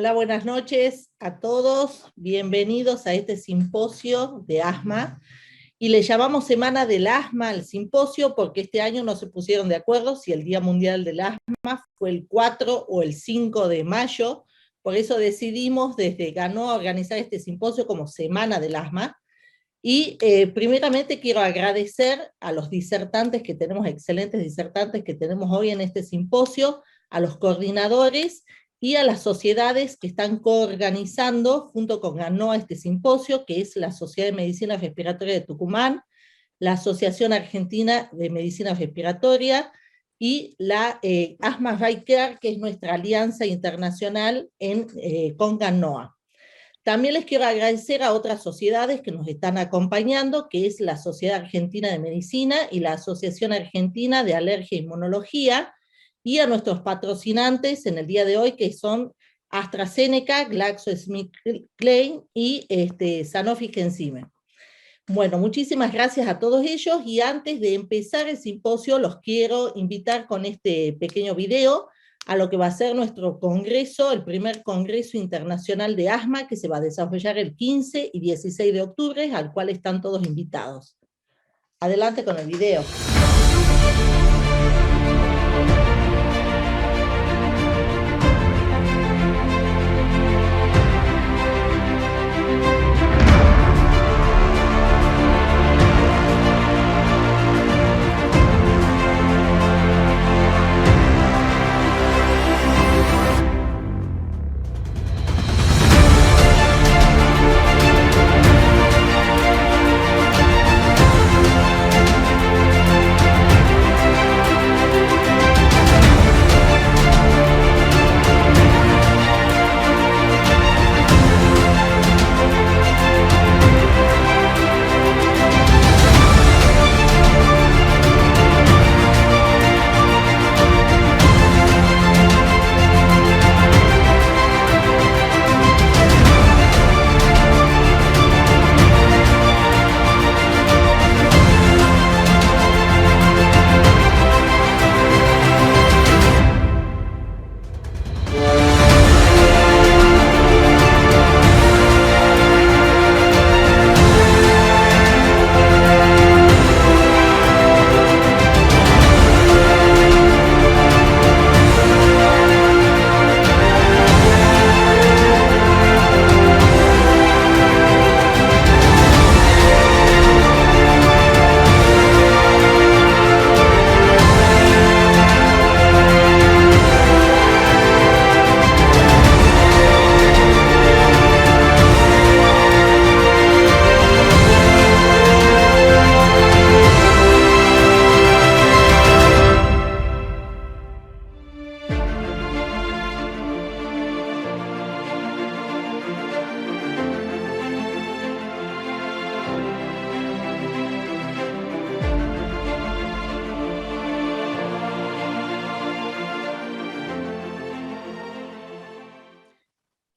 Hola, buenas noches a todos. Bienvenidos a este simposio de asma. Y le llamamos Semana del Asma al simposio porque este año no se pusieron de acuerdo si el Día Mundial del Asma fue el 4 o el 5 de mayo. Por eso decidimos desde GANOA organizar este simposio como Semana del Asma. Y primeramente quiero agradecer a los disertantes que tenemos, excelentes disertantes que tenemos hoy en este simposio, a los coordinadores y a las sociedades que están coorganizando junto con GANOA este simposio, que es la Sociedad de Medicina Respiratoria de Tucumán, la Asociación Argentina de Medicina Respiratoria y la Asthma Right Care, que es nuestra alianza internacional con GANOA. También les quiero agradecer a otras sociedades que nos están acompañando, que es la Sociedad Argentina de Medicina y la Asociación Argentina de Alergia e Inmunología, y a nuestros patrocinantes en el día de hoy, que son AstraZeneca, GlaxoSmithKline y Sanofi Genzyme. Bueno, muchísimas gracias a todos ellos, y antes de empezar el simposio los quiero invitar con este pequeño video a lo que va a ser nuestro congreso, el primer Congreso Internacional de Asma, que se va a desarrollar el 15 y 16 de octubre, al cual están todos invitados. Adelante con el video.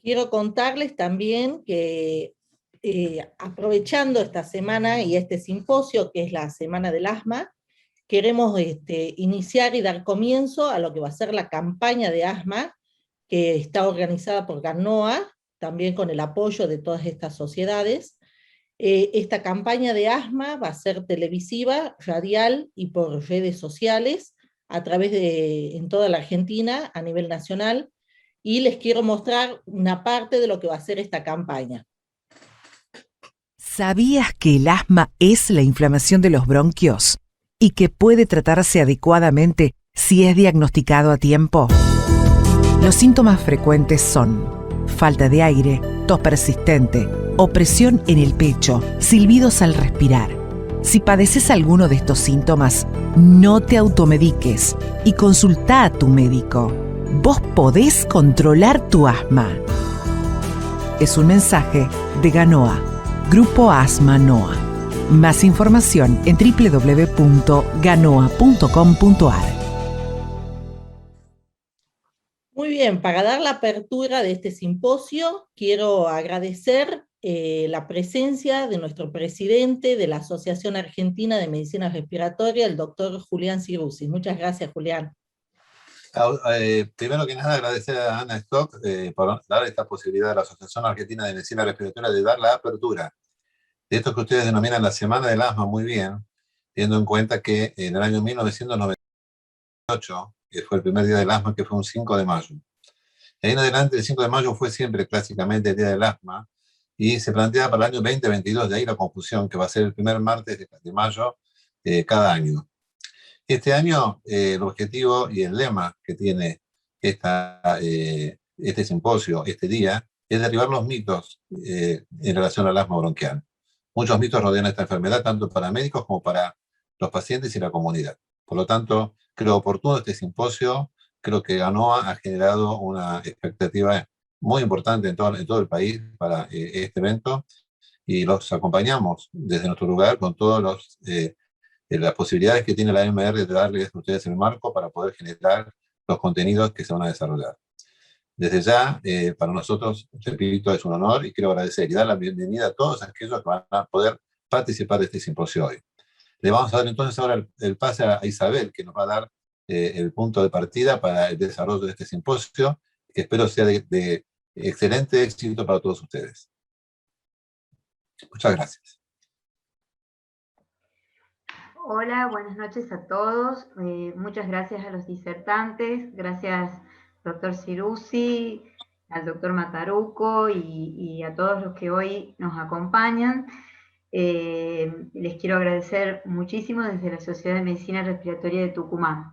Quiero contarles también que aprovechando esta semana y este simposio, que es la Semana del Asma, queremos iniciar y dar comienzo a lo que va a ser la campaña de asma, que está organizada por GANOA, también con el apoyo de todas estas sociedades. Esta campaña de asma va a ser televisiva, radial y por redes sociales, a través en toda la Argentina, a nivel nacional, y les quiero mostrar una parte de lo que va a ser esta campaña. ¿Sabías que el asma es la inflamación de los bronquios y que puede tratarse adecuadamente si es diagnosticado a tiempo? Los síntomas frecuentes son falta de aire, tos persistente, opresión en el pecho, silbidos al respirar. Si padeces alguno de estos síntomas, no te automediques y consulta a tu médico. Vos podés controlar tu asma. Es un mensaje de GANOA, Grupo Asma NOA. Más información en www.ganoa.com.ar. Muy bien, para dar la apertura de este simposio, quiero agradecer la presencia de nuestro presidente de la Asociación Argentina de Medicina Respiratoria, el doctor Julián Ciruzzi. Muchas gracias, Julián. Primero que nada, agradecer a Ana Stock por dar esta posibilidad a la Asociación Argentina de Medicina Respiratoria de dar la apertura de esto que ustedes denominan la Semana del Asma muy bien, teniendo en cuenta que en el año 1998, que fue el primer día del asma, que fue un 5 de mayo. De ahí en adelante, el 5 de mayo fue siempre clásicamente el día del asma y se plantea para el año 2022, de ahí la confusión, que va a ser el primer martes de mayo cada año. Este año, el objetivo y el lema que tiene este simposio, este día, es derribar los mitos en relación al asma bronquial. Muchos mitos rodean esta enfermedad, tanto para médicos como para los pacientes y la comunidad. Por lo tanto, creo oportuno este simposio. Creo que GANOA ha generado una expectativa muy importante en todo el país para este evento y los acompañamos desde nuestro lugar con todas las posibilidades que tiene la AMR de darles a ustedes el marco para poder generar los contenidos que se van a desarrollar. Desde ya, para nosotros, repito, es un honor y quiero agradecer y dar la bienvenida a todos aquellos que van a poder participar de este simposio hoy. Le vamos a dar entonces ahora el pase a Isabel, que nos va a dar el punto de partida para el desarrollo de este simposio, que espero sea de excelente éxito para todos ustedes. Muchas gracias. Hola, buenas noches a todos. Muchas gracias a los disertantes, gracias doctor Ciruzzi, al doctor Mataruco y a todos los que hoy nos acompañan. Les quiero agradecer muchísimo desde la Sociedad de Medicina Respiratoria de Tucumán.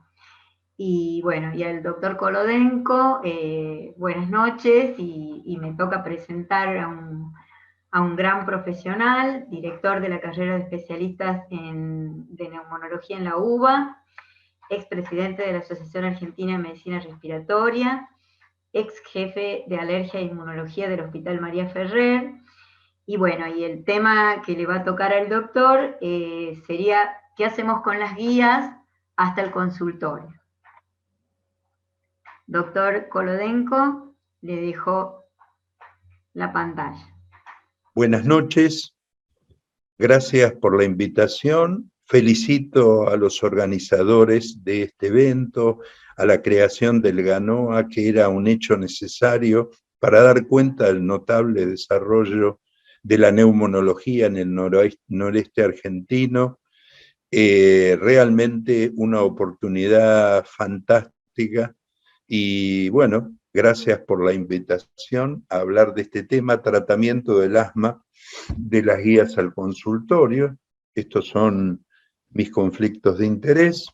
Y bueno, y al doctor Kolodenko, buenas noches, y me toca presentar a un gran profesional, director de la carrera de especialistas de neumonología en la UBA, expresidente de la Asociación Argentina de Medicina Respiratoria, ex jefe de alergia e inmunología del Hospital María Ferrer. Y bueno, y el tema que le va a tocar al doctor sería ¿qué hacemos con las guías hasta el consultorio? Doctor Kolodenko, le dejo la pantalla. Buenas noches, gracias por la invitación. Felicito a los organizadores de este evento, a la creación del GANOA, que era un hecho necesario para dar cuenta del notable desarrollo de la neumonología en el noreste argentino. Realmente una oportunidad fantástica y bueno, gracias por la invitación a hablar de este tema, tratamiento del asma, de las guías al consultorio. Estos son mis conflictos de interés.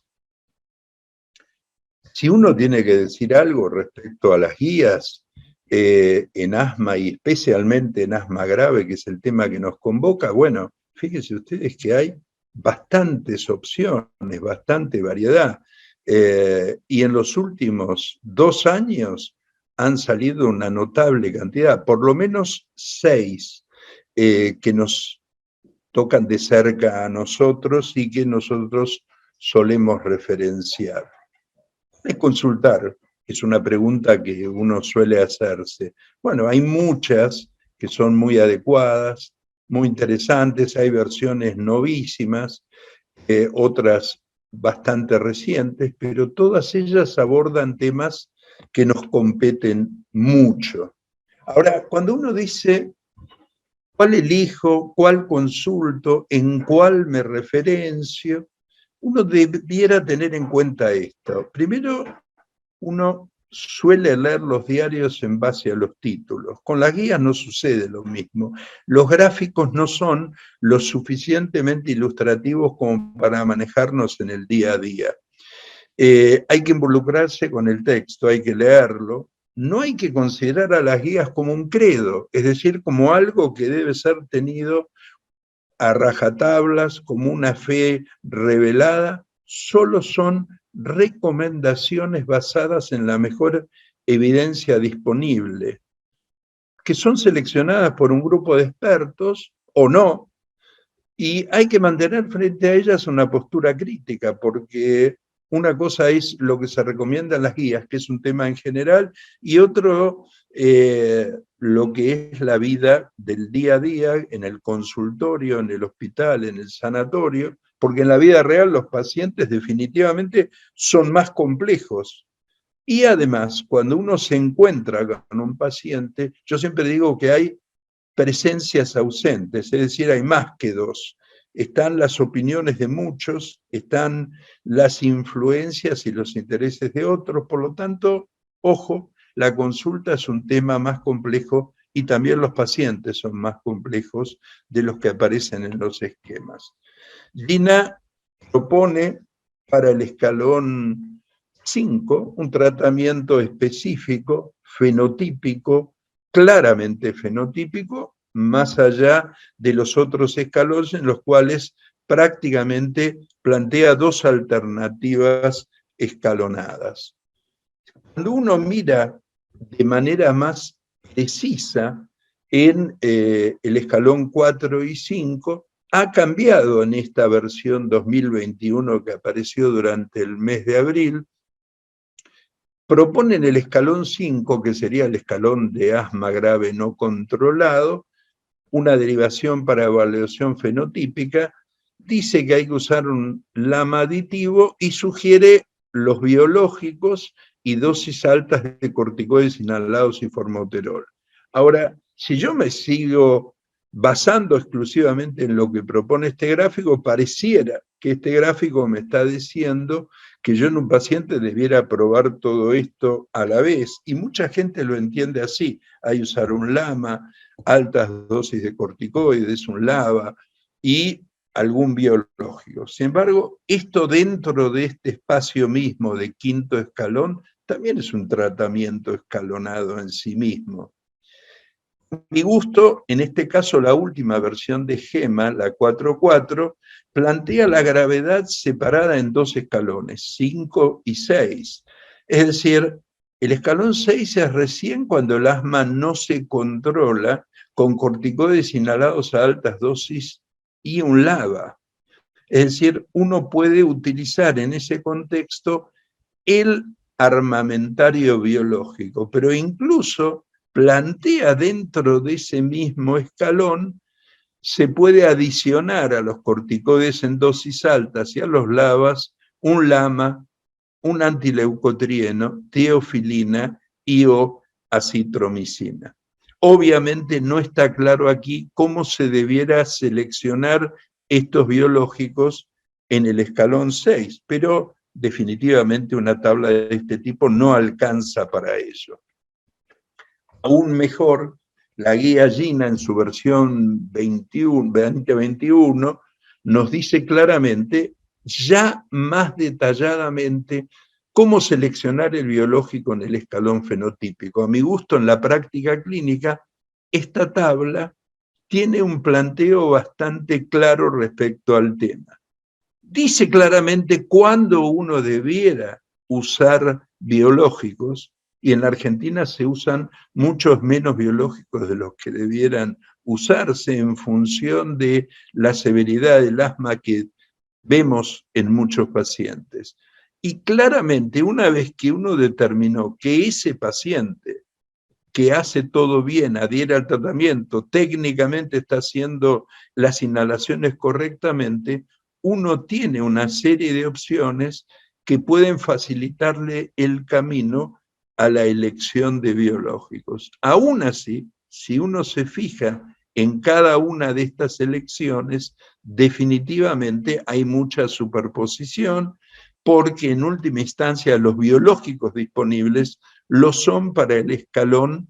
Si uno tiene que decir algo respecto a las guías en asma y especialmente en asma grave, que es el tema que nos convoca, bueno, fíjense ustedes que hay bastantes opciones, bastante variedad. Y en los últimos 2 años han salido una notable cantidad, por lo menos 6, que nos tocan de cerca a nosotros y que nosotros solemos referenciar. Es consultar, es una pregunta que uno suele hacerse. Bueno, hay muchas que son muy adecuadas, muy interesantes, hay versiones novísimas, otras bastante recientes, pero todas ellas abordan temas que nos competen mucho. Ahora, cuando uno dice cuál elijo, cuál consulto, en cuál me referencio, uno debiera tener en cuenta esto. Primero, uno suele leer los diarios en base a los títulos. Con las guías no sucede lo mismo. Los gráficos no son lo suficientemente ilustrativos como para manejarnos en el día a día. Hay que involucrarse con el texto, hay que leerlo. No hay que considerar a las guías como un credo, es decir, como algo que debe ser tenido a rajatablas, como una fe revelada. Solo son recomendaciones basadas en la mejor evidencia disponible, que son seleccionadas por un grupo de expertos o no, y hay que mantener frente a ellas una postura crítica, porque una cosa es lo que se recomienda en las guías, que es un tema en general, y otro lo que es la vida del día a día en el consultorio, en el hospital, en el sanatorio, porque en la vida real los pacientes definitivamente son más complejos Y además, cuando uno se encuentra con un paciente, yo siempre digo que hay presencias ausentes, es decir, hay más que dos. Están las opiniones de muchos, están las influencias y los intereses de otros, por lo tanto, ojo, la consulta es un tema más complejo y también los pacientes son más complejos de los que aparecen en los esquemas. Gina propone para el escalón 5 un tratamiento específico, fenotípico, claramente fenotípico, más allá de los otros escalones en los cuales prácticamente plantea dos alternativas escalonadas. Cuando uno mira de manera más precisa en el escalón 4 y 5, ha cambiado en esta versión 2021 que apareció durante el mes de abril. Proponen el escalón 5, que sería el escalón de asma grave no controlado, una derivación para evaluación fenotípica, dice que hay que usar un LAMA aditivo y sugiere los biológicos y dosis altas de corticoides inhalados y formoterol. Ahora, si yo me sigo basando exclusivamente en lo que propone este gráfico, pareciera que este gráfico me está diciendo que yo en un paciente debiera probar todo esto a la vez, y mucha gente lo entiende así. Hay que usar un LAMA, altas dosis de corticoides, un LABA y algún biológico. Sin embargo, esto dentro de este espacio mismo de quinto escalón también es un tratamiento escalonado en sí mismo. A mi gusto, en este caso la última versión de GEMA, la 4.4, plantea la gravedad separada en dos escalones, 5 y 6. Es decir, el escalón 6 es recién cuando el asma no se controla con corticoides inhalados a altas dosis y un LABA. Es decir, uno puede utilizar en ese contexto el armamentario biológico, pero incluso plantea dentro de ese mismo escalón, se puede adicionar a los corticoides en dosis altas y a los LABAs un LAMA, un antileucotrieno, teofilina y o acitromicina. Obviamente no está claro aquí cómo se debiera seleccionar estos biológicos en el escalón 6, pero definitivamente una tabla de este tipo no alcanza para ello. Aún mejor, la guía Gina en su versión 2021 nos dice claramente, ya más detalladamente, cómo seleccionar el biológico en el escalón fenotípico. A mi gusto, en la práctica clínica, esta tabla tiene un planteo bastante claro respecto al tema. Dice claramente cuándo uno debiera usar biológicos, y en la Argentina se usan muchos menos biológicos de los que debieran usarse en función de la severidad del asma que vemos en muchos pacientes. Y claramente, una vez que uno determinó que ese paciente que hace todo bien, adhiere al tratamiento, técnicamente está haciendo las inhalaciones correctamente, uno tiene una serie de opciones que pueden facilitarle el camino a la elección de biológicos. Aún así, si uno se fija en cada una de estas elecciones, definitivamente hay mucha superposición, porque en última instancia los biológicos disponibles lo son para el escalón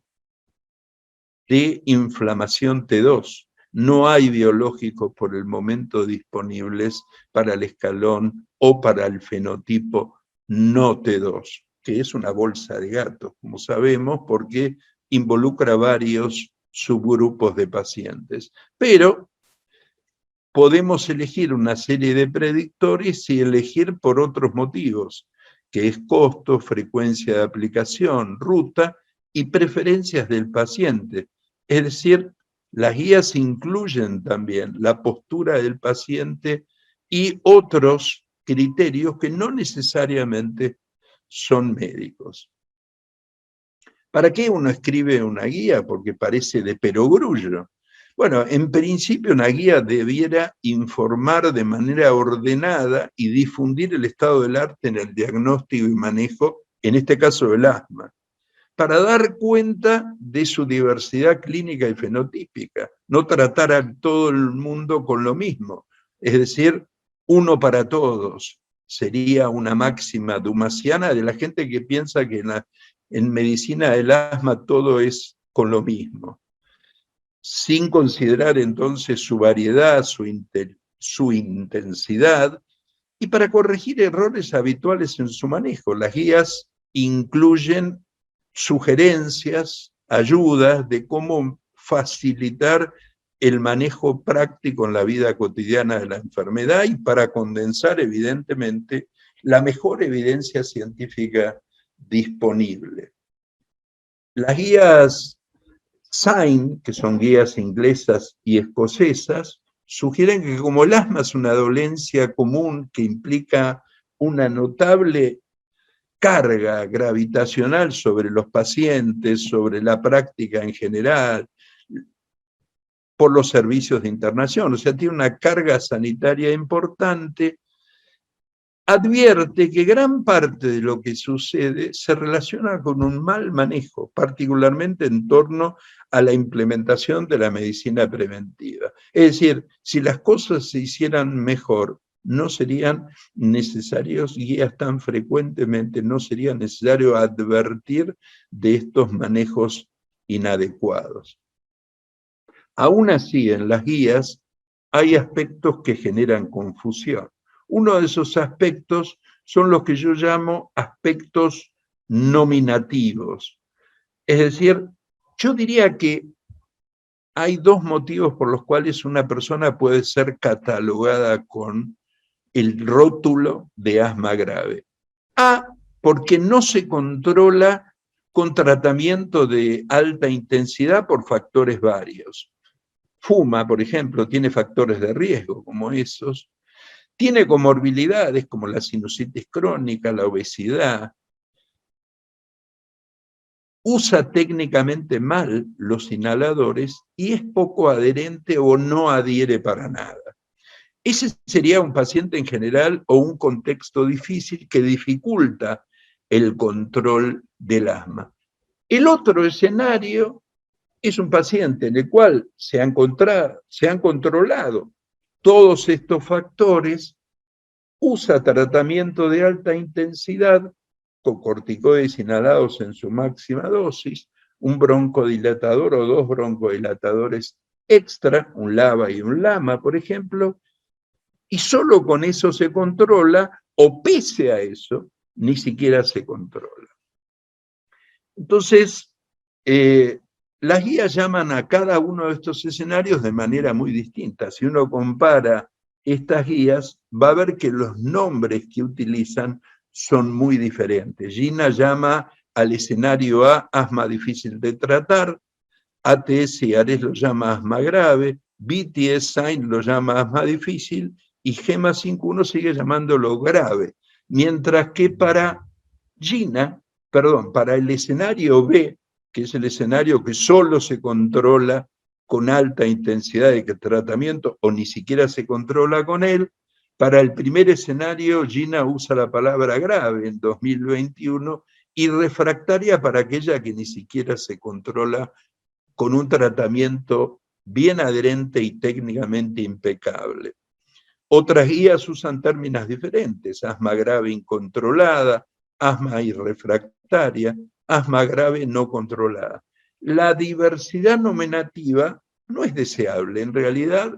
de inflamación T2. No hay biológicos por el momento disponibles para el escalón o para el fenotipo no T2, que es una bolsa de gatos, como sabemos, porque involucra varios subgrupos de pacientes. Pero podemos elegir una serie de predictores y elegir por otros motivos, que es costo, frecuencia de aplicación, ruta y preferencias del paciente. Es decir, las guías incluyen también la postura del paciente y otros criterios que no necesariamente son médicos. ¿Para qué uno escribe una guía? Porque parece de perogrullo. Bueno, en principio una guía debiera informar de manera ordenada y difundir el estado del arte en el diagnóstico y manejo en este caso el asma, para dar cuenta de su diversidad clínica y fenotípica, no tratar a todo el mundo con lo mismo, es decir, uno para todos. Sería una máxima dumasiana de la gente que piensa que en medicina del asma todo es con lo mismo, sin considerar entonces su variedad, su intensidad, y para corregir errores habituales en su manejo. Las guías incluyen sugerencias, ayudas de cómo facilitar el manejo práctico en la vida cotidiana de la enfermedad y para condensar, evidentemente, la mejor evidencia científica disponible. Las guías SIGN, que son guías inglesas y escocesas, sugieren que como el asma es una dolencia común que implica una notable carga gravitacional sobre los pacientes, sobre la práctica en general, por los servicios de internación, o sea, tiene una carga sanitaria importante, advierte que gran parte de lo que sucede se relaciona con un mal manejo, particularmente en torno a la implementación de la medicina preventiva. Es decir, si las cosas se hicieran mejor, no serían necesarios guías tan frecuentemente, no sería necesario advertir de estos manejos inadecuados. Aún así, en las guías hay aspectos que generan confusión. Uno de esos aspectos son los que yo llamo aspectos nominativos. Es decir, yo diría que hay dos motivos por los cuales una persona puede ser catalogada con el rótulo de asma grave. A, porque no se controla con tratamiento de alta intensidad por factores varios. Fuma, por ejemplo, tiene factores de riesgo como esos. Tiene comorbilidades como la sinusitis crónica, la obesidad. Usa técnicamente mal los inhaladores y es poco adherente o no adhiere para nada. Ese sería un paciente en general o un contexto difícil que dificulta el control del asma. El otro escenario es un paciente en el cual se han controlado todos estos factores, usa tratamiento de alta intensidad con corticoides inhalados en su máxima dosis, un broncodilatador o dos broncodilatadores extra, un LABA y un LAMA, por ejemplo, y solo con eso se controla, o pese a eso, ni siquiera se controla. Entonces, las guías llaman a cada uno de estos escenarios de manera muy distinta. Si uno compara estas guías, va a ver que los nombres que utilizan son muy diferentes. Gina llama al escenario A asma difícil de tratar, ATS y ARES lo llama asma grave, BTS SIGN lo llama asma difícil y GEMA 5.1 sigue llamándolo grave. Mientras que para el escenario B, que es el escenario que solo se controla con alta intensidad de tratamiento o ni siquiera se controla con él, para el primer escenario Gina usa la palabra grave en 2021 y refractaria para aquella que ni siquiera se controla con un tratamiento bien adherente y técnicamente impecable. Otras guías usan términos diferentes, asma grave incontrolada, asma irrefractaria, asma grave no controlada. La diversidad nominativa no es deseable. En realidad,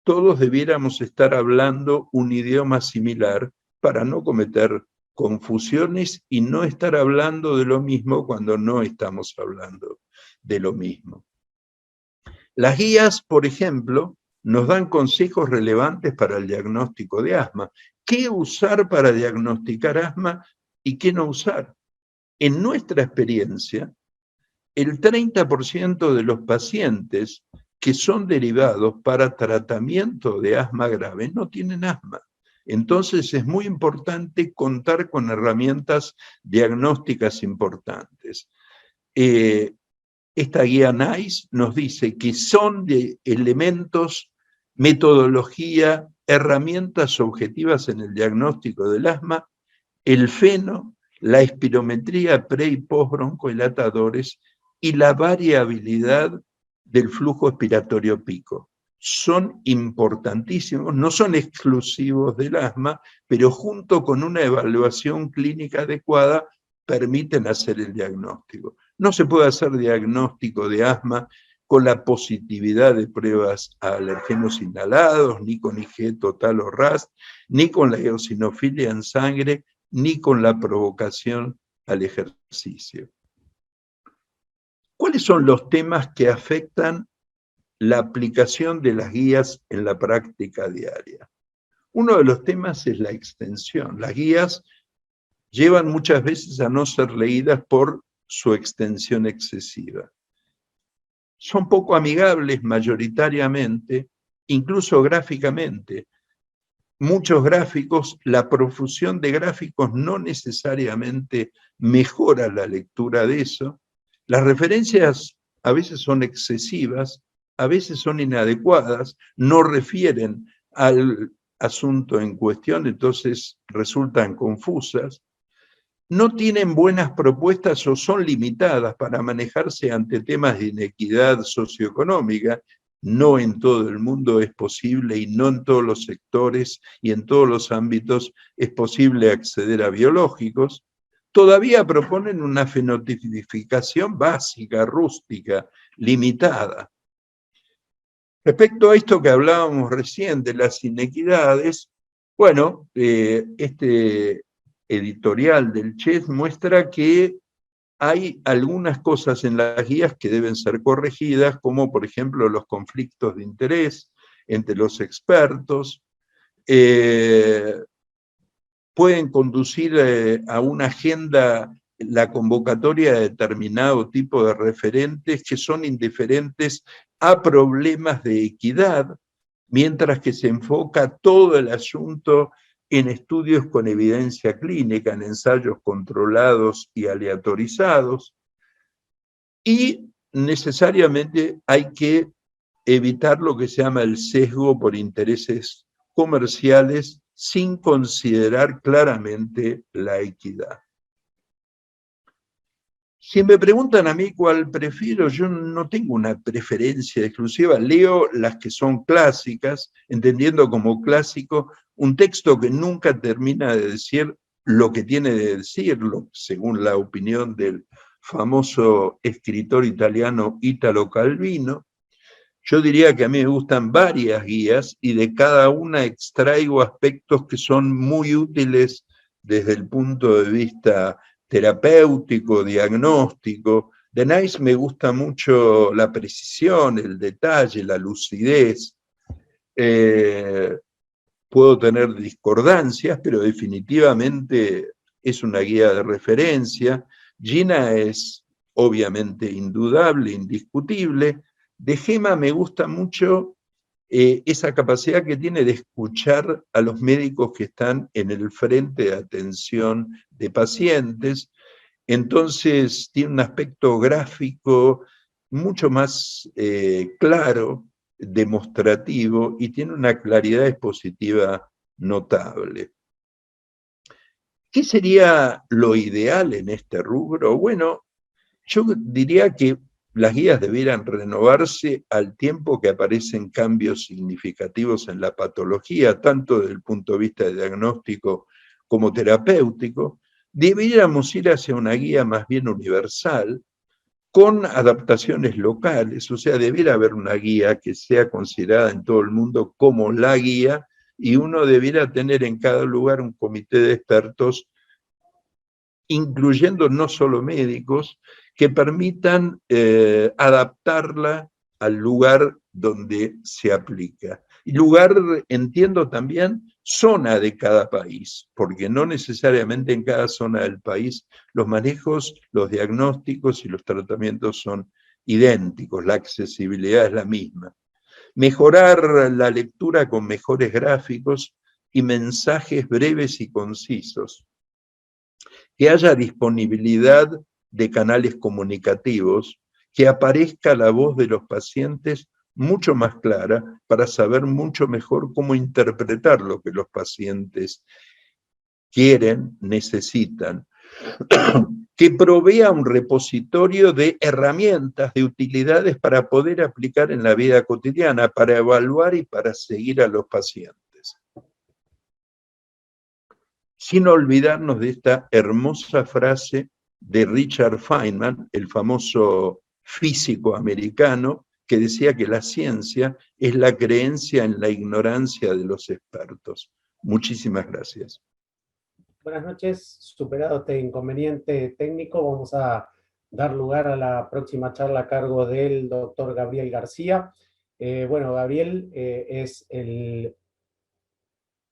todos debiéramos estar hablando un idioma similar para no cometer confusiones y no estar hablando de lo mismo cuando no estamos hablando de lo mismo. Las guías, por ejemplo, nos dan consejos relevantes para el diagnóstico de asma. ¿Qué usar para diagnosticar asma y qué no usar? En nuestra experiencia, el 30% de los pacientes que son derivados para tratamiento de asma grave no tienen asma. Entonces es muy importante contar con herramientas diagnósticas importantes. Esta guía NICE nos dice que son de elementos, metodología, herramientas objetivas en el diagnóstico del asma, el feno, la espirometría pre- y post-broncodilatadores y la variabilidad del flujo expiratorio pico. Son importantísimos, no son exclusivos del asma, pero junto con una evaluación clínica adecuada permiten hacer el diagnóstico. No se puede hacer diagnóstico de asma con la positividad de pruebas a alergenos inhalados, ni con IG total o RAS, ni con la eosinofilia en sangre, ni con la provocación al ejercicio. ¿Cuáles son los temas que afectan la aplicación de las guías en la práctica diaria? Uno de los temas es la extensión. Las guías llevan muchas veces a no ser leídas por su extensión excesiva. Son poco amigables mayoritariamente, incluso gráficamente. Muchos gráficos, la profusión de gráficos no necesariamente mejora la lectura de eso. Las referencias a veces son excesivas, a veces son inadecuadas, no refieren al asunto en cuestión, entonces resultan confusas. No tienen buenas propuestas o son limitadas para manejarse ante temas de inequidad socioeconómica. No en todo el mundo es posible y no en todos los sectores y en todos los ámbitos es posible acceder a biológicos. Todavía proponen una fenotipificación básica, rústica, limitada. Respecto a esto que hablábamos recién de las inequidades, bueno, este editorial del CHES muestra que hay algunas cosas en las guías que deben ser corregidas, como por ejemplo los conflictos de interés entre los expertos, pueden conducir a una agenda, la convocatoria de determinado tipo de referentes que son indiferentes a problemas de equidad, mientras que se enfoca todo el asunto en estudios con evidencia clínica, en ensayos controlados y aleatorizados, y necesariamente hay que evitar lo que se llama el sesgo por intereses comerciales sin considerar claramente la equidad. Si me preguntan a mí cuál prefiero, yo no tengo una preferencia exclusiva, leo las que son clásicas, entendiendo como clásico un texto que nunca termina de decir lo que tiene de decirlo, según la opinión del famoso escritor italiano Italo Calvino. Yo diría que a mí me gustan varias guías y de cada una extraigo aspectos que son muy útiles desde el punto de vista terapéutico, diagnóstico. De Nice me gusta mucho la precisión, el detalle, la lucidez. Puedo tener discordancias, pero definitivamente es una guía de referencia. Gina es obviamente indudable, indiscutible. De Gema me gusta mucho esa capacidad que tiene de escuchar a los médicos que están en el frente de atención de pacientes. Entonces tiene un aspecto gráfico mucho más claro, demostrativo, y tiene una claridad expositiva notable. ¿Qué sería lo ideal en este rubro? Bueno, yo diría que las guías debieran renovarse al tiempo que aparecen cambios significativos en la patología, tanto desde el punto de vista de diagnóstico como terapéutico. Deberíamos ir hacia una guía más bien universal, con adaptaciones locales, o sea, debiera haber una guía que sea considerada en todo el mundo como la guía, y uno debiera tener en cada lugar un comité de expertos, incluyendo no solo médicos, que permitan adaptarla al lugar donde se aplica. Y lugar, entiendo también, zona de cada país, porque no necesariamente en cada zona del país los manejos, los diagnósticos y los tratamientos son idénticos, la accesibilidad es la misma. Mejorar la lectura con mejores gráficos y mensajes breves y concisos. Que haya disponibilidad de canales comunicativos, que aparezca la voz de los pacientes mucho más clara para saber mucho mejor cómo interpretar lo que los pacientes quieren, necesitan. que provea un repositorio de herramientas, de utilidades para poder aplicar en la vida cotidiana, para evaluar y para seguir a los pacientes. Sin olvidarnos de esta hermosa frase de Richard Feynman, el famoso físico americano, que decía que la ciencia es la creencia en la ignorancia de los expertos. Muchísimas gracias. Buenas noches. Superado este inconveniente técnico, vamos a dar lugar a la próxima charla a cargo del doctor Gabriel García. Bueno, Gabriel es el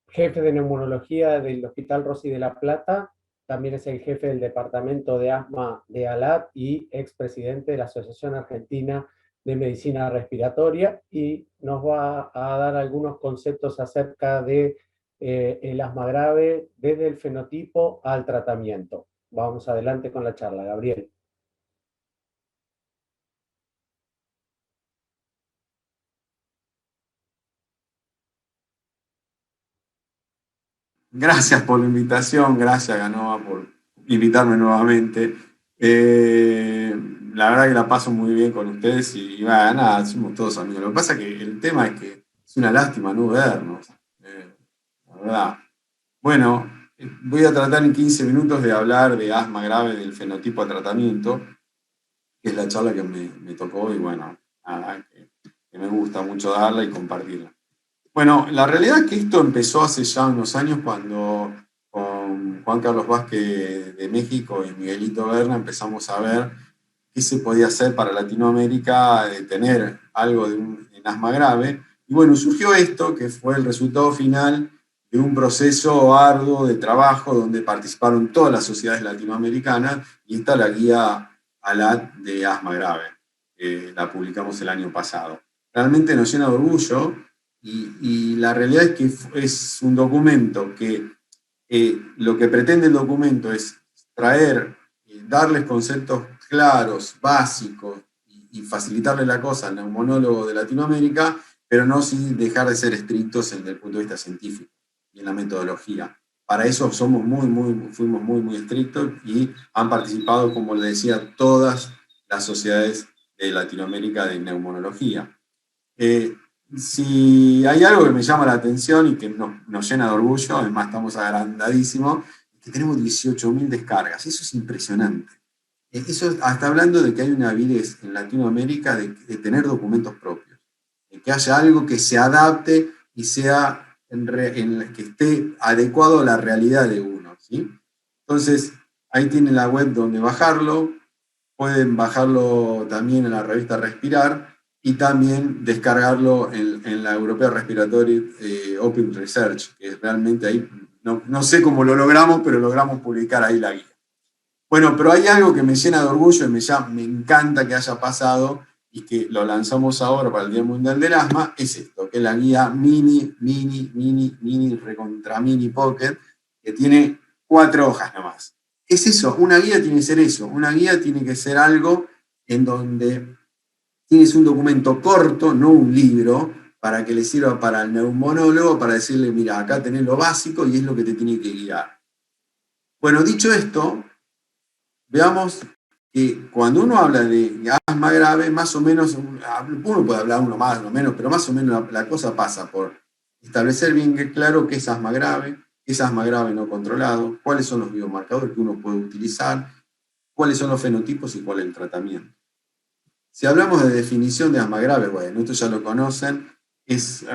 jefe de neumonología del Hospital Rossi de La Plata, también es el jefe del departamento de asma de ALAT y expresidente de la Asociación Argentina de Medicina Respiratoria, y nos va a dar algunos conceptos acerca de el asma grave desde el fenotipo al tratamiento. Vamos adelante con la charla, Gabriel. Gracias por la invitación, gracias Ganova por invitarme nuevamente. La verdad que la paso muy bien con ustedes y nada, somos todos amigos. Lo que pasa es que el tema es que es una lástima no vernos, la verdad. Bueno, voy a tratar en 15 minutos de hablar de asma grave del fenotipo a tratamiento, que es la charla que me tocó y bueno, nada, que me gusta mucho darla y compartirla. Bueno, la realidad es que esto empezó hace ya unos años cuando con Juan Carlos Vázquez de México y Miguelito Berna empezamos a ver qué se podía hacer para Latinoamérica de tener algo en asma grave. Y bueno, surgió esto, que fue el resultado final de un proceso arduo de trabajo donde participaron todas las sociedades latinoamericanas, y está la guía ALAT de asma grave. La publicamos el año pasado. Realmente nos llena de orgullo. Y la realidad es que es un documento que lo que pretende el documento es traer, darles conceptos claros, básicos y facilitarle la cosa al neumonólogo de Latinoamérica, pero no sin dejar de ser estrictos desde el punto de vista científico y en la metodología. Para eso fuimos muy estrictos y han participado, como les decía, todas las sociedades de Latinoamérica de neumonología. Si hay algo que me llama la atención y que nos llena de orgullo, además estamos agrandadísimos, es que tenemos 18.000 descargas. Eso es impresionante. Eso hasta hablando de que hay una avidez en Latinoamérica de tener documentos propios, de que haya algo que se adapte y sea que esté adecuado a la realidad de uno, ¿sí? Entonces, ahí tienen la web donde bajarlo, pueden bajarlo también en la revista Respirar, y también descargarlo en la European Respiratory Open Research, que realmente ahí, no sé cómo lo logramos, pero logramos publicar ahí la guía. Bueno, pero hay algo que me llena de orgullo y me encanta que haya pasado y que lo lanzamos ahora para el Día Mundial del Asma, es esto, que es la guía mini recontra mini pocket, que tiene 4 hojas nomás. ¿Qué es eso? Una guía tiene que ser eso, una guía tiene que ser algo en donde tienes un documento corto, no un libro, para que le sirva para el neumonólogo, para decirle, mira, acá tenés lo básico y es lo que te tiene que guiar. Bueno, dicho esto, veamos que cuando uno habla de asma grave, más o menos, uno puede hablar uno más, uno menos, pero más o menos la cosa pasa por establecer bien claro qué es asma grave no controlado, cuáles son los biomarcadores que uno puede utilizar, cuáles son los fenotipos y cuál es el tratamiento. Si hablamos de definición de asma grave, bueno, esto ya lo conocen,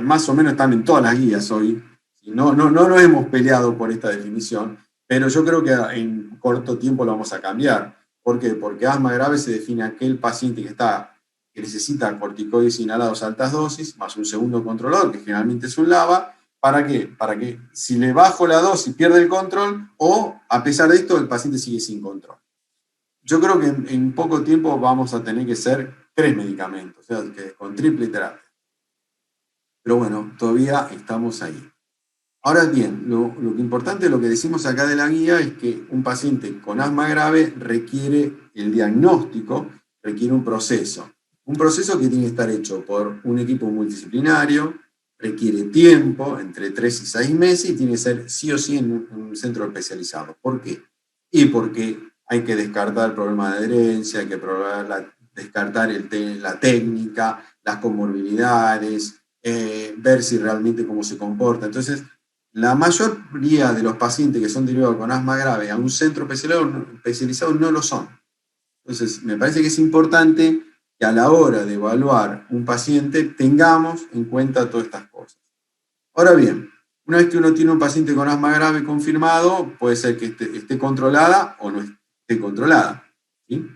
más o menos están en todas las guías hoy. No nos hemos peleado por esta definición, pero yo creo que en corto tiempo lo vamos a cambiar. ¿Por qué? Porque asma grave se define aquel paciente que necesita corticoides inhalados a altas dosis, más un segundo controlador, que generalmente es un LABA. ¿Para qué? Para que si le bajo la dosis pierde el control, o a pesar de esto el paciente sigue sin control. Yo creo que en poco tiempo vamos a tener que ser 3 medicamentos, o sea, que con triple terapia. Pero bueno, todavía estamos ahí. Ahora bien, lo importante, lo que decimos acá de la guía, es que un paciente con asma grave requiere el diagnóstico, requiere un proceso. Un proceso que tiene que estar hecho por un equipo multidisciplinario, requiere tiempo, entre 3 y 6 meses, y tiene que ser sí o sí en un centro especializado. ¿Por qué? y porque hay que descartar el problema de adherencia, hay que descartar la técnica, las comorbilidades, ver si realmente cómo se comporta. Entonces, la mayoría de los pacientes que son derivados con asma grave a un centro especializado no lo son. Entonces, me parece que es importante que a la hora de evaluar un paciente tengamos en cuenta todas estas cosas. Ahora bien, una vez que uno tiene un paciente con asma grave confirmado, puede ser que esté controlada o no esté controlada, ¿sí?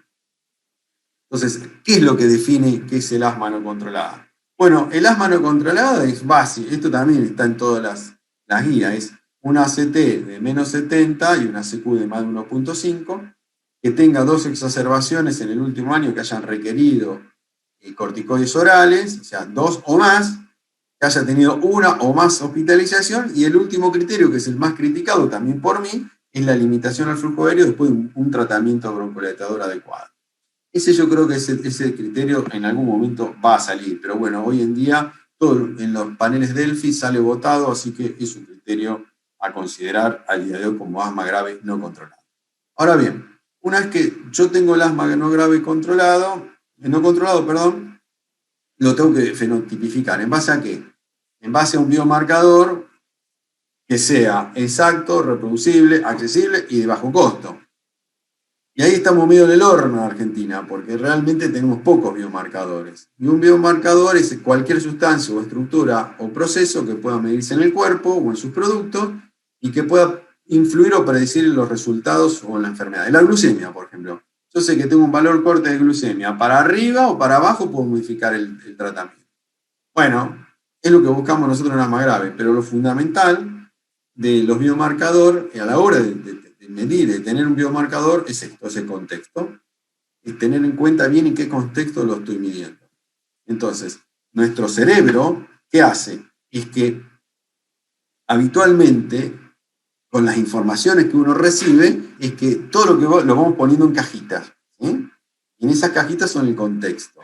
Entonces, ¿qué es lo que define qué es el asma no controlada? Bueno, el asma no controlada es básico, esto también está en todas las guías, es una ACT de menos 70 y una CQ de más de 1.5, que tenga 2 exacerbaciones en el último año que hayan requerido corticoides orales, o sea, 2 o más, que haya tenido una o más hospitalización, y el último criterio, que es el más criticado también por mí, es la limitación al flujo aéreo después de un tratamiento broncodilatador adecuado. Ese yo creo que ese criterio en algún momento va a salir, pero bueno, hoy en día todo en los paneles Delphi sale votado, así que es un criterio a considerar al día de hoy como asma grave no controlado. Ahora bien, una vez que yo tengo el asma no grave no controlado, lo tengo que fenotipificar. ¿En base a qué? En base a un biomarcador que sea exacto, reproducible, accesible y de bajo costo. Y ahí estamos medio en el horno en Argentina, porque realmente tenemos pocos biomarcadores. Y un biomarcador es cualquier sustancia o estructura o proceso que pueda medirse en el cuerpo o en sus productos y que pueda influir o predecir los resultados o en la enfermedad. La glucemia, por ejemplo. Yo sé que tengo un valor corte de glucemia. Para arriba o para abajo puedo modificar el tratamiento. Bueno, es lo que buscamos nosotros en asma grave, pero lo fundamental de los biomarcadores a la hora de medir, de tener un biomarcador, es esto, es el contexto, es tener en cuenta bien en qué contexto lo estoy midiendo. Entonces, nuestro cerebro, ¿qué hace? Es que habitualmente, con las informaciones que uno recibe, es que todo lo que lo vamos poniendo en cajitas, ¿sí? Y en esas cajitas son el contexto.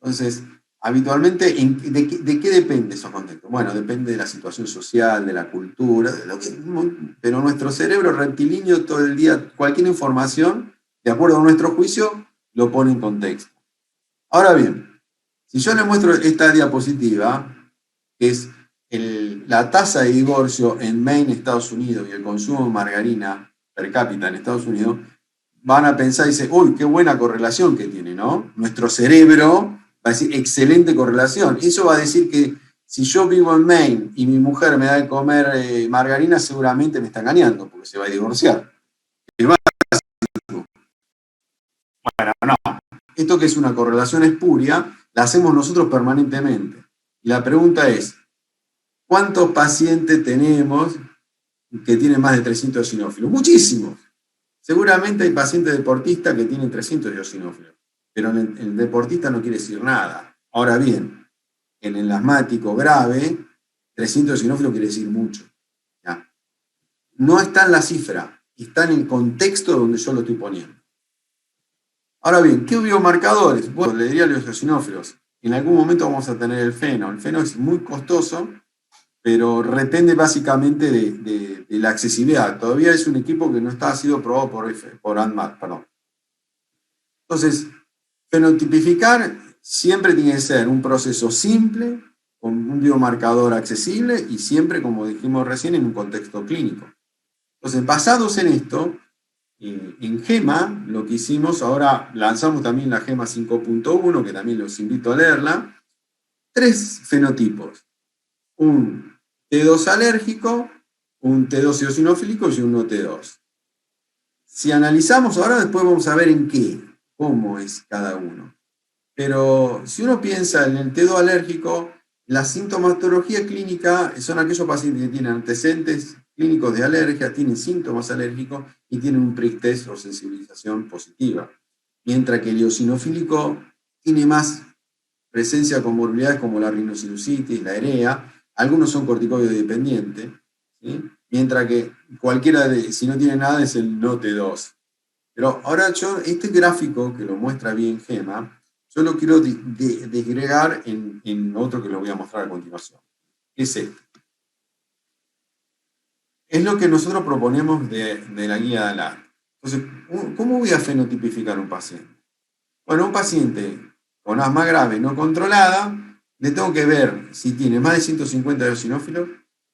Entonces, habitualmente, ¿de qué depende esos contextos? Bueno, depende de la situación social, de la cultura, pero nuestro cerebro reptilíneo todo el día, cualquier información, de acuerdo a nuestro juicio, lo pone en contexto. Ahora bien, si yo les muestro esta diapositiva, que es la tasa de divorcio en Maine, Estados Unidos, y el consumo de margarina per cápita en Estados Unidos, van a pensar y decir, uy, qué buena correlación que tiene, ¿no? Nuestro cerebro va a decir, excelente correlación. Eso va a decir que si yo vivo en Maine y mi mujer me da de comer margarina, seguramente me está engañando, porque se va a divorciar. Bueno, no. Esto que es una correlación espuria, la hacemos nosotros permanentemente. Y la pregunta es, ¿cuántos pacientes tenemos que tienen más de 300 eosinófilos? Muchísimos. Seguramente hay pacientes deportistas que tienen 300 eosinófilos, pero el deportista no quiere decir nada. Ahora bien, en el asmático grave, 300 eosinófilos quiere decir mucho. ¿Ya? No está en la cifra, está en el contexto donde yo lo estoy poniendo. Ahora bien, ¿qué biomarcadores? Bueno, le diría a los eosinófilos, en algún momento vamos a tener el feno. El feno es muy costoso, pero depende básicamente de la accesibilidad. Todavía es un equipo que no ha sido probado por ANMAT, perdón. Entonces, fenotipificar siempre tiene que ser un proceso simple, con un biomarcador accesible y siempre, como dijimos recién, en un contexto clínico. Entonces, basados en esto, en GEMA, lo que hicimos, ahora lanzamos también la GEMA 5.1, que también los invito a leerla, 3 fenotipos. Un T2 alérgico, un T2 eosinofílico y un no T2. Si analizamos ahora, después vamos a ver en qué, cómo es cada uno. Pero si uno piensa en el T2 alérgico, la sintomatología clínica son aquellos pacientes que tienen antecedentes clínicos de alergia, tienen síntomas alérgicos y tienen un pre-test o sensibilización positiva. Mientras que el eosinofílico tiene más presencia de comorbilidades como la rinosinusitis, la EREA, algunos son corticoides dependientes, ¿sí? Mientras que cualquiera si no tiene nada es el no T2. Pero ahora este gráfico que lo muestra bien GEMA, yo lo quiero desgregar en otro que lo voy a mostrar a continuación. Es este. Es lo que nosotros proponemos de la guía de ALAR. Entonces, ¿cómo voy a fenotipificar un paciente? Bueno, un paciente con asma grave no controlada, le tengo que ver si tiene más de 150 eosinófilos,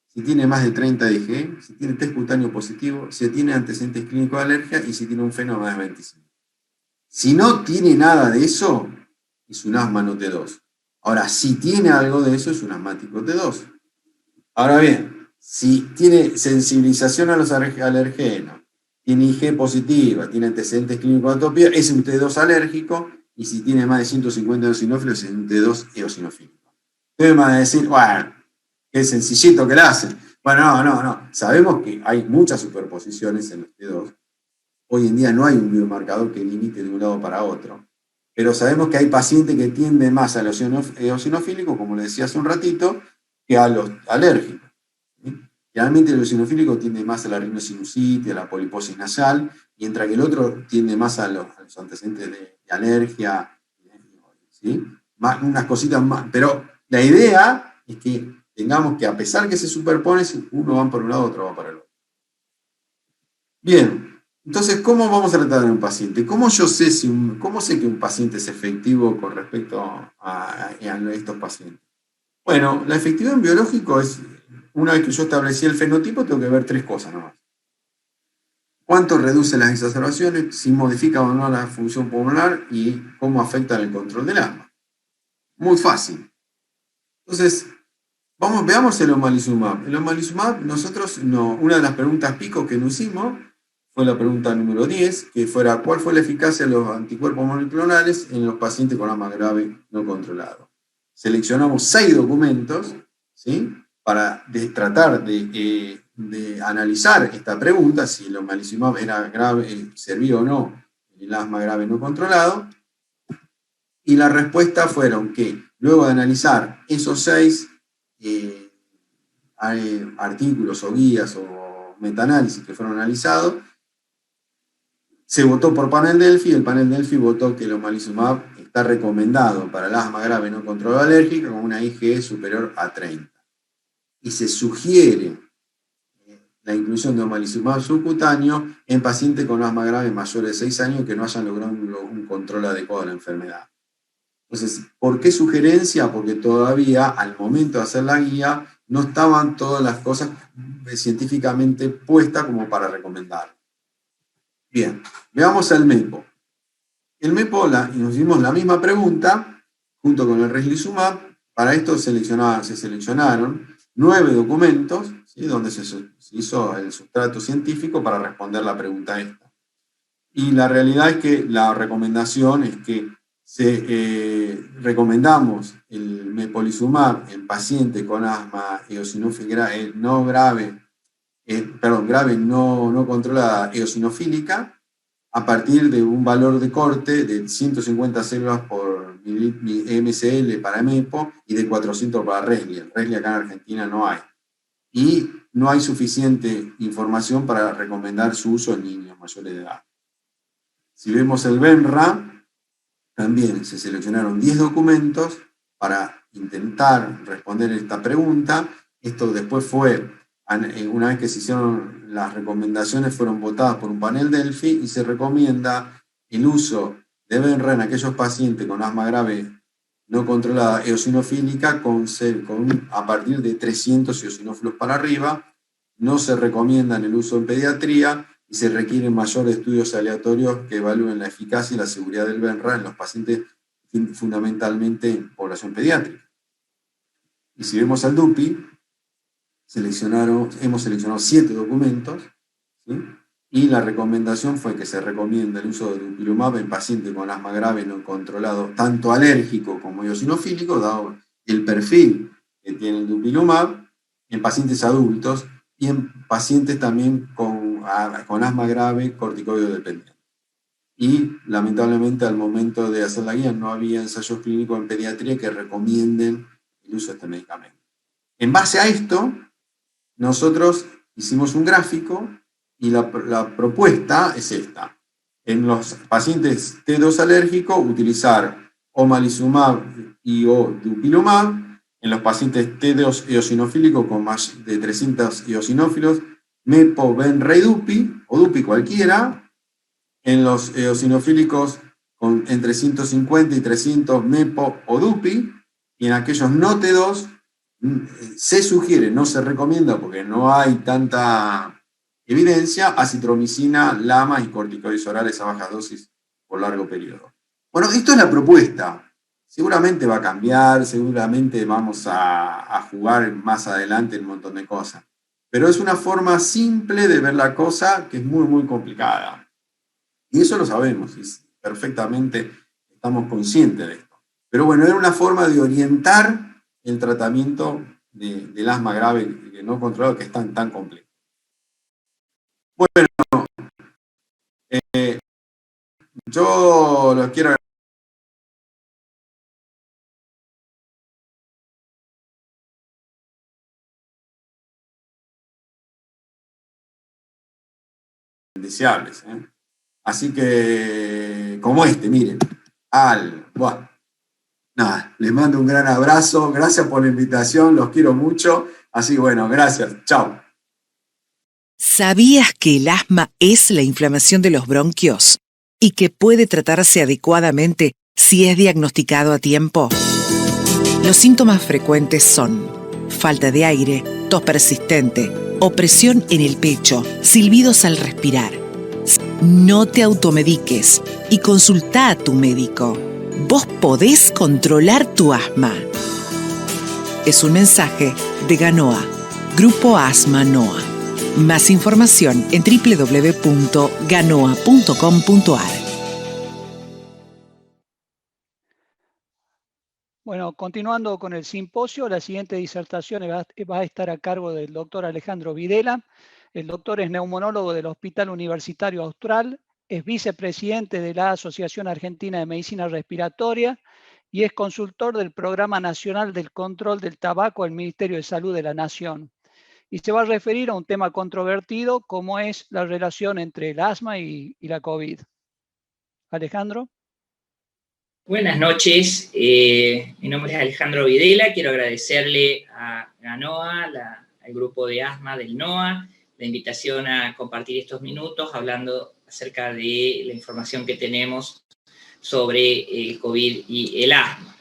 si tiene más de 30 de IgE, si tiene test cutáneo positivo, si tiene antecedentes clínicos de alergia y si tiene un feno más de 25. Si no tiene nada de eso, es un asma no T2. Ahora, si tiene algo de eso, es un asmático T2. Ahora bien, si tiene sensibilización a los alergenos, tiene IgE positiva, tiene antecedentes clínicos de atopía, es un T2 alérgico, y si tiene más de 150 eosinófilos, es un T2 eosinofílico. Ustedes me van a decir, bueno, qué sencillito que la hacen. Bueno, no. Sabemos que hay muchas superposiciones en los T2. Hoy en día no hay un biomarcador que limite de un lado para otro. Pero sabemos que hay pacientes que tienden más a los eosinofílicos, como le decía hace un ratito, que a los alérgicos. Generalmente el eosinofílico tiende más a la rinosinusitis, a la poliposis nasal, mientras que el otro tiende más a los antecedentes de alergia, ¿sí? Unas cositas más. Pero la idea es que tengamos que, a pesar que se superpone, uno va por un lado, otro va para el otro. Bien. Entonces, ¿cómo vamos a tratar a un paciente? ¿Cómo sé que un paciente es efectivo con respecto a estos pacientes? Bueno, la efectividad en biológico es, una vez que yo establecí el fenotipo, tengo que ver tres cosas nomás. ¿Cuánto reduce las exacerbaciones? Si modifica o no la función pulmonar y cómo afecta el control del asma. Muy fácil. Entonces, veamos el omalizumab. El omalizumab, una de las preguntas pico que nos hicimos fue la pregunta número 10, que fuera ¿cuál fue la eficacia de los anticuerpos monoclonales en los pacientes con asma grave no controlado? Seleccionamos 6 documentos, ¿sí? Para tratar de analizar esta pregunta, si el omalizumab era grave, servía o no en el asma grave no controlado, y la respuesta fueron que luego de analizar esos 6 artículos o guías o metaanálisis que fueron analizados, se votó por panel Delphi, el panel Delphi votó que el omalizumab está recomendado para el asma grave no controlado alérgica con una IgE superior a 30. Y se sugiere la inclusión de omalizumab subcutáneo en pacientes con asma grave mayores de 6 años que no hayan logrado un control adecuado de la enfermedad. Entonces, ¿por qué sugerencia? Porque todavía, al momento de hacer la guía, no estaban todas las cosas científicamente puestas como para recomendar. Bien, veamos el MEPO. El MEPO, nos dimos la misma pregunta, junto con el reslizumab. Para esto se seleccionaron 9 documentos, ¿sí? Donde se hizo el sustrato científico para responder la pregunta esta. Y la realidad es que la recomendación es que recomendamos el mepolizumab en paciente con asma eosinófica grave no controlada eosinofílica, a partir de un valor de corte de 150 células por mcl para MEPO y de 400 para Resli. Resli acá en Argentina no hay. Y no hay suficiente información para recomendar su uso en niños mayores de edad. Si vemos el BENRA, también se seleccionaron 10 documentos para intentar responder esta pregunta. Esto después fue, una vez que se hicieron las recomendaciones, fueron votadas por un panel Delphi y se recomienda el uso de BENRA en aquellos pacientes con asma grave no controlada eosinofílica a partir de 300 eosinófilos para arriba. No se recomienda el uso en pediatría y se requieren mayores estudios aleatorios que evalúen la eficacia y la seguridad del BENRA en los pacientes fundamentalmente en población pediátrica. Y si vemos al DUPI, hemos seleccionado 7 documentos, ¿sí? Y la recomendación fue que se recomienda el uso de dupilumab en pacientes con asma grave no controlado, tanto alérgico como eosinofílico, dado el perfil que tiene el dupilumab, en pacientes adultos y en pacientes también con asma grave corticoide dependiente. Y lamentablemente al momento de hacer la guía no había ensayos clínicos en pediatría que recomienden el uso de este medicamento. En base a esto, nosotros hicimos un gráfico y la propuesta es esta. En los pacientes T2 alérgicos, utilizar omalizumab y o dupilumab. En los pacientes T2 eosinofílicos con más de 300 eosinófilos, MEPO, BENRA y DUPI, o DUPI cualquiera. en los eosinofílicos con entre 150 y 300 MEPO o DUPI, y en aquellos no T2 se sugiere, no se recomienda porque no hay tanta evidencia, acitromicina, LAMA y corticoides orales a baja dosis por largo periodo. Bueno, esto es la propuesta. Seguramente va a cambiar, seguramente vamos a jugar más adelante en un montón de cosas. Pero es una forma simple de ver la cosa que es muy, muy complicada. Y eso lo sabemos, y perfectamente estamos conscientes de esto. Pero bueno, era una forma de orientar el tratamiento del asma grave y no controlado, que es tan complejo. Bueno, yo los quiero deseables, ¿eh? Así que, como miren, nada, les mando un gran abrazo, gracias por la invitación, los quiero mucho, así bueno, gracias, chao. ¿Sabías que el asma es la inflamación de los bronquios y que puede tratarse adecuadamente si es diagnosticado a tiempo? Los síntomas frecuentes son falta de aire, tos persistente, opresión en el pecho, silbidos al respirar. No te automediques y consulta a tu médico. Vos podés controlar tu asma. Es un mensaje de GANOA, Grupo Asma NOA. Más información en www.ganoa.com.ar. Bueno, continuando con el simposio, la siguiente disertación va a estar a cargo del doctor Alejandro Videla. El doctor es neumonólogo del Hospital Universitario Austral, es vicepresidente de la Asociación Argentina de Medicina Respiratoria y es consultor del Programa Nacional del Control del Tabaco del Ministerio de Salud de la Nación. Y se va a referir a un tema controvertido como es la relación entre el asma y la COVID. Alejandro. Buenas noches, mi nombre es Alejandro Videla, quiero agradecerle a GANOA, al grupo de asma del NOA, la invitación a compartir estos minutos hablando acerca de la información que tenemos sobre el COVID y el asma.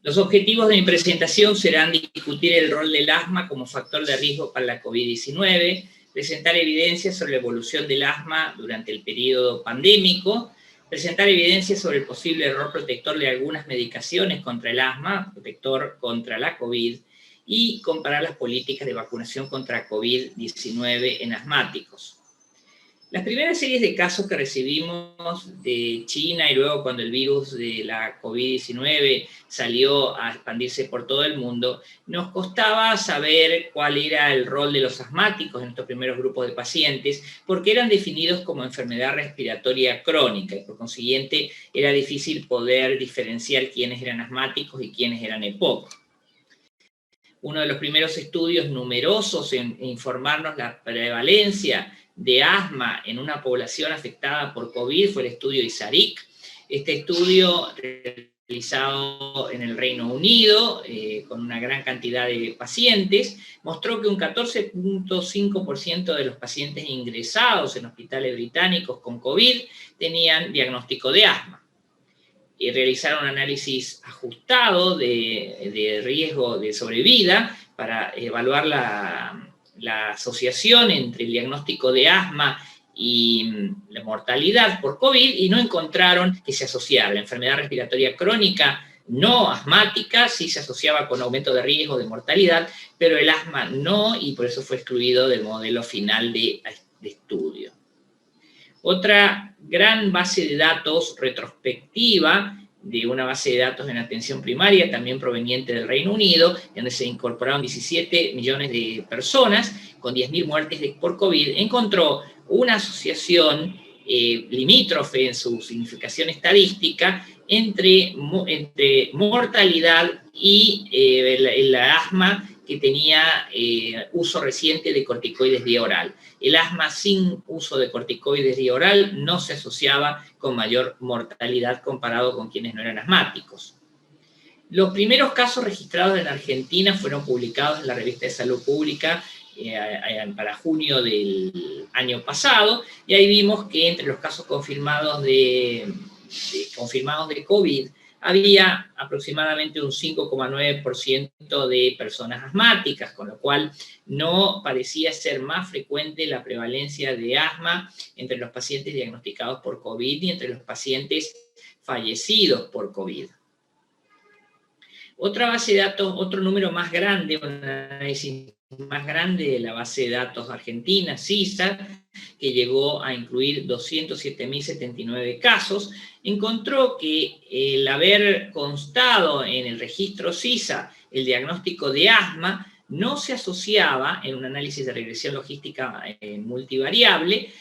Los objetivos de mi presentación serán discutir el rol del asma como factor de riesgo para la COVID-19, presentar evidencias sobre la evolución del asma durante el periodo pandémico, presentar evidencias sobre el posible error protector de algunas medicaciones contra el asma, protector contra la COVID, y comparar las políticas de vacunación contra COVID-19 en asmáticos. Las primeras series de casos que recibimos de China y luego cuando el virus de la COVID-19 salió a expandirse por todo el mundo, nos costaba saber cuál era el rol de los asmáticos en estos primeros grupos de pacientes, porque eran definidos como enfermedad respiratoria crónica y por consiguiente era difícil poder diferenciar quiénes eran asmáticos y quiénes eran EPOC. Uno de los primeros estudios numerosos en informarnos la prevalencia de asma en una población afectada por COVID fue el estudio ISARIC. Este estudio realizado en el Reino Unido con una gran cantidad de pacientes mostró que un 14.5% de los pacientes ingresados en hospitales británicos con COVID tenían diagnóstico de asma. Y realizaron un análisis ajustado de riesgo de sobrevida para evaluar la asociación entre el diagnóstico de asma y la mortalidad por COVID y no encontraron que se asociara. La enfermedad respiratoria crónica no asmática sí se asociaba con aumento de riesgo de mortalidad, pero el asma no, y por eso fue excluido del modelo final de estudio. Otra gran base de datos retrospectiva de una base de datos en atención primaria, también proveniente del Reino Unido, donde se incorporaron 17 millones de personas con 10.000 muertes por COVID, encontró una asociación limítrofe en su significación estadística entre mortalidad y el asma que tenía uso reciente de corticoides vía oral. El asma sin uso de corticoides vía oral no se asociaba con mayor mortalidad comparado con quienes no eran asmáticos. Los primeros casos registrados en Argentina fueron publicados en la Revista de Salud Pública para junio del año pasado, y ahí vimos que entre los casos confirmados de COVID, había aproximadamente un 5,9% de personas asmáticas, con lo cual no parecía ser más frecuente la prevalencia de asma entre los pacientes diagnosticados por COVID y entre los pacientes fallecidos por COVID. Otra base de datos, otro número más grande, un análisis más grande de la base de datos argentina, CISA, que llegó a incluir 207.079 casos, encontró que el haber constado en el registro CISA el diagnóstico de asma no se asociaba en un análisis de regresión logística multivariable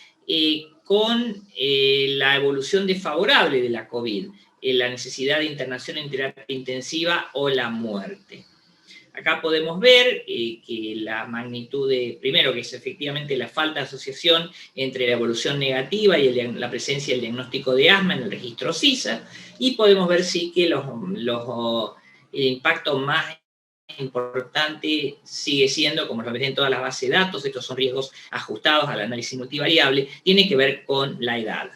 con la evolución desfavorable de la COVID, la necesidad de internación en terapia intensiva o la muerte. Acá podemos ver que la magnitud primero que es efectivamente la falta de asociación entre la evolución negativa y la presencia del diagnóstico de asma en el registro CISA, y podemos ver sí que el impacto más importante sigue siendo, como lo ven en todas las bases de datos, estos son riesgos ajustados al análisis multivariable, tiene que ver con la edad.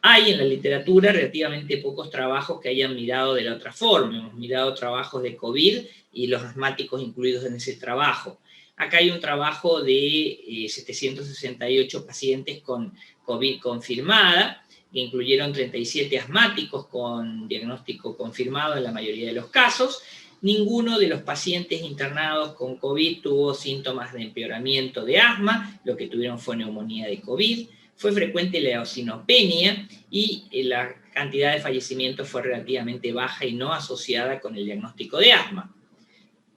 Hay en la literatura relativamente pocos trabajos que hayan mirado de la otra forma. Hemos mirado trabajos de COVID y los asmáticos incluidos en ese trabajo. Acá hay un trabajo de 768 pacientes con COVID confirmada, que incluyeron 37 asmáticos con diagnóstico confirmado en la mayoría de los casos. Ninguno de los pacientes internados con COVID tuvo síntomas de empeoramiento de asma, lo que tuvieron fue neumonía de COVID. Fue frecuente la eosinopenia y la cantidad de fallecimientos fue relativamente baja y no asociada con el diagnóstico de asma.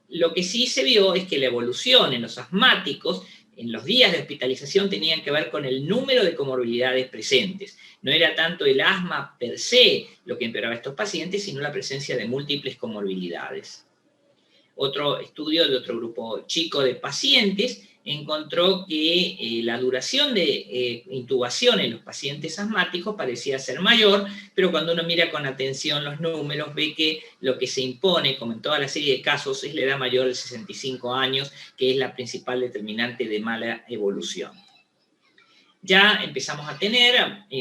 Lo que sí se vio es que la evolución en los asmáticos en los días de hospitalización tenían que ver con el número de comorbilidades presentes. No era tanto el asma per se lo que empeoraba a estos pacientes, sino la presencia de múltiples comorbilidades. Otro estudio de otro grupo chico de pacientes encontró que la duración de intubación en los pacientes asmáticos parecía ser mayor, pero cuando uno mira con atención los números, ve que lo que se impone, como en toda la serie de casos, es la edad mayor de 65 años, que es la principal determinante de mala evolución. Ya empezamos a tener,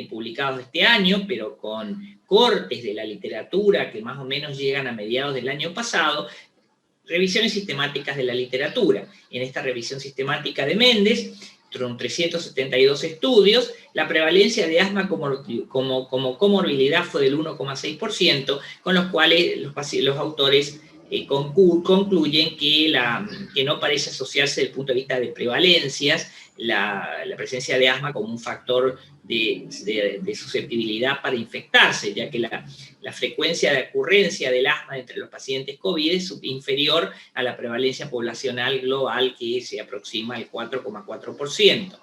publicados este año, pero con cortes de la literatura que más o menos llegan a mediados del año pasado, revisiones sistemáticas de la literatura. En esta revisión sistemática de Méndez, con 372 estudios, la prevalencia de asma como comorbilidad fue del 1,6%, con los cuales los autores concluyen que no parece asociarse desde el punto de vista de prevalencias la presencia de asma como un factor de susceptibilidad para infectarse, ya que la frecuencia de ocurrencia del asma entre los pacientes COVID es inferior a la prevalencia poblacional global, que se aproxima al 4,4%.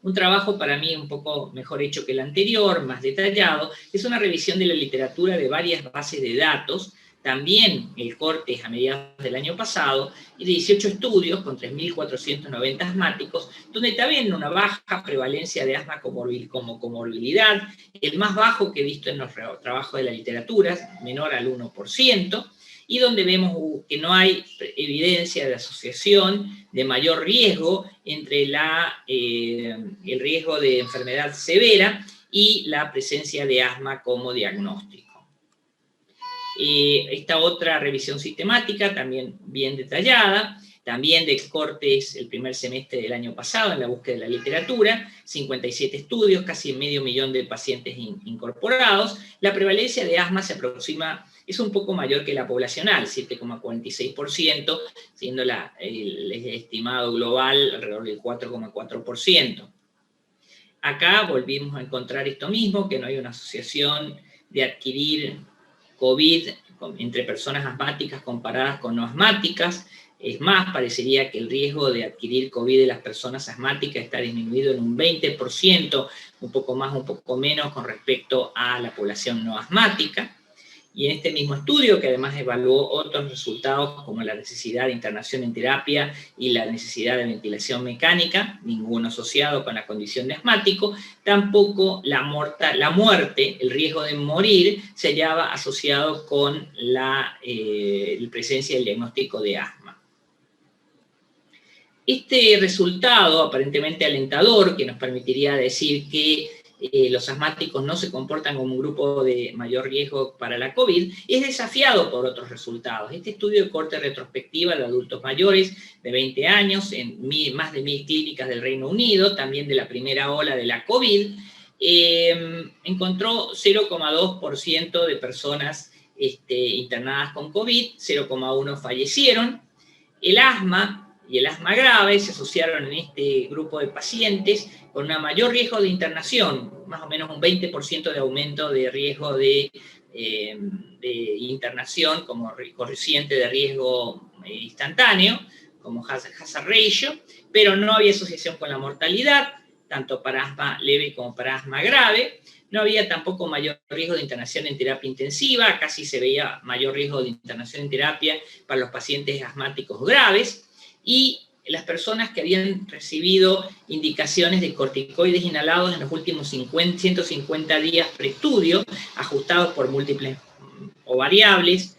Un trabajo para mí un poco mejor hecho que el anterior, más detallado, es una revisión de la literatura de varias bases de datos. También el corte es a mediados del año pasado, y de 18 estudios con 3.490 asmáticos, donde también una baja prevalencia de asma como comorbilidad, el más bajo que he visto en los trabajos de la literatura, menor al 1%, y donde vemos que no hay evidencia de asociación de mayor riesgo entre el riesgo de enfermedad severa y la presencia de asma como diagnóstico. Esta otra revisión sistemática, también bien detallada, también de cortes el primer semestre del año pasado en la búsqueda de la literatura, 57 estudios, casi medio millón de pacientes incorporados. La prevalencia de asma se aproxima, es un poco mayor que la poblacional, 7,46%, siendo el estimado global alrededor del 4,4%. Acá volvimos a encontrar esto mismo, que no hay una asociación de adquirir COVID entre personas asmáticas comparadas con no asmáticas. Es más, parecería que el riesgo de adquirir COVID de las personas asmáticas está disminuido en un 20%, un poco más, un poco menos con respecto a la población no asmática. Y en este mismo estudio, que además evaluó otros resultados como la necesidad de internación en terapia y la necesidad de ventilación mecánica, ninguno asociado con la condición de asmático, tampoco la muerte, el riesgo de morir, se hallaba asociado con la presencia del diagnóstico de asma. Este resultado aparentemente alentador, que nos permitiría decir que los asmáticos no se comportan como un grupo de mayor riesgo para la COVID, es desafiado por otros resultados. Este estudio de corte retrospectiva de adultos mayores de 20 años en más de 1000 clínicas del Reino Unido, también de la primera ola de la COVID, encontró 0,2% de personas internadas con COVID, 0,1 fallecieron. El asma y el asma grave se asociaron en este grupo de pacientes con un mayor riesgo de internación, más o menos un 20% de aumento de riesgo de internación como coeficiente de riesgo instantáneo, como hazard ratio, pero no había asociación con la mortalidad, tanto para asma leve como para asma grave. No había tampoco mayor riesgo de internación en terapia intensiva, casi se veía mayor riesgo de internación en terapia para los pacientes asmáticos graves, y las personas que habían recibido indicaciones de corticoides inhalados en los últimos 150 días preestudio, ajustados por múltiples o variables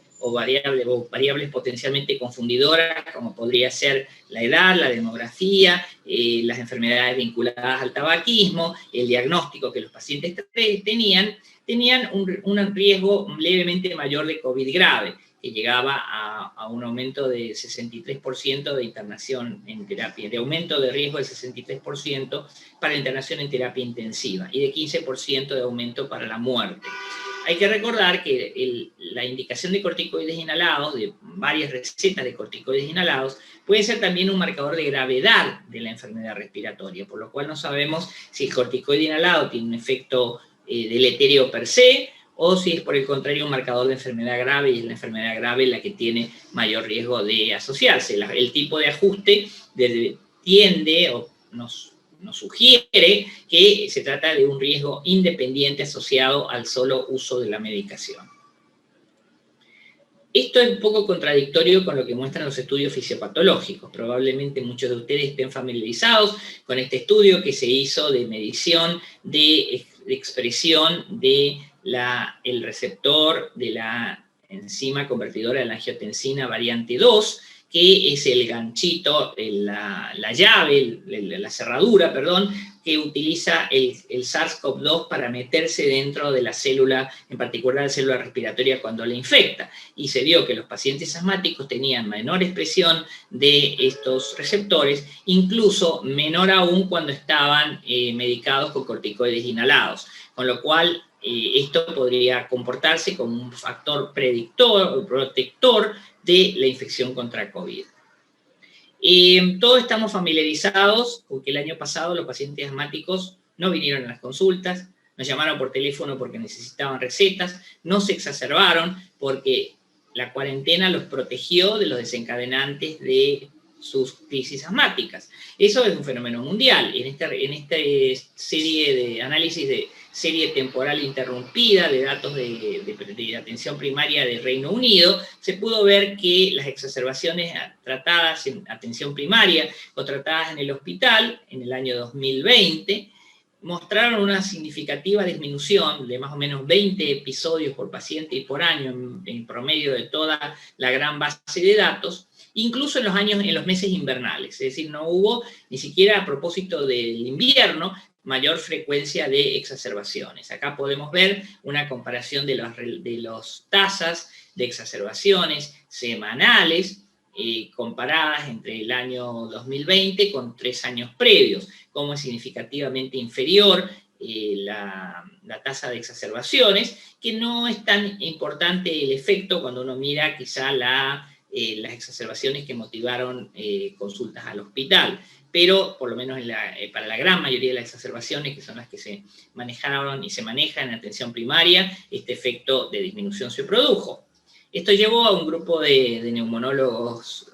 potencialmente confundidoras, como podría ser la edad, la demografía, las enfermedades vinculadas al tabaquismo, el diagnóstico que los pacientes tenían un riesgo levemente mayor de COVID grave, que llegaba a un aumento de 63% de internación en terapia, de aumento de riesgo del 63% para internación en terapia intensiva y de 15% de aumento para la muerte. Hay que recordar que la indicación de corticoides inhalados, de varias recetas de corticoides inhalados, puede ser también un marcador de gravedad de la enfermedad respiratoria, por lo cual no sabemos si el corticoide inhalado tiene un efecto deleterio per se, o si es por el contrario un marcador de enfermedad grave, y es la enfermedad grave la que tiene mayor riesgo de asociarse. El tipo de ajuste tiende o nos sugiere que se trata de un riesgo independiente asociado al solo uso de la medicación. Esto es un poco contradictorio con lo que muestran los estudios fisiopatológicos. Probablemente muchos de ustedes estén familiarizados con este estudio que se hizo de medición de expresión de el receptor de la enzima convertidora de la angiotensina variante 2, que es el ganchito, la llave, la cerradura, perdón, que utiliza el SARS-CoV-2 para meterse dentro de la célula, en particular la célula respiratoria cuando la infecta. Y se vio que los pacientes asmáticos tenían menor expresión de estos receptores, incluso menor aún cuando estaban medicados con corticoides inhalados. Con lo cual, esto podría comportarse como un factor predictor o protector de la infección contra COVID. Todos estamos familiarizados con que el año pasado los pacientes asmáticos no vinieron a las consultas, nos llamaron por teléfono porque necesitaban recetas, no se exacerbaron porque la cuarentena los protegió de los desencadenantes de sus crisis asmáticas. Eso es un fenómeno mundial. En esta serie de análisis de serie temporal interrumpida de datos de atención primaria del Reino Unido, se pudo ver que las exacerbaciones tratadas en atención primaria o tratadas en el hospital en el año 2020 mostraron una significativa disminución de más o menos 20 episodios por paciente y por año en promedio de toda la gran base de datos, incluso en los meses invernales. Es decir, no hubo ni siquiera a propósito del invierno mayor frecuencia de exacerbaciones. Acá podemos ver una comparación de las tasas de exacerbaciones semanales comparadas entre el año 2020 con 3 años previos, como es significativamente inferior la tasa de exacerbaciones, que no es tan importante el efecto cuando uno mira quizá las exacerbaciones que motivaron consultas al hospital, pero por lo menos para la gran mayoría de las exacerbaciones, que son las que se manejaron y se manejan en atención primaria, este efecto de disminución se produjo. Esto llevó a un grupo de neumonólogos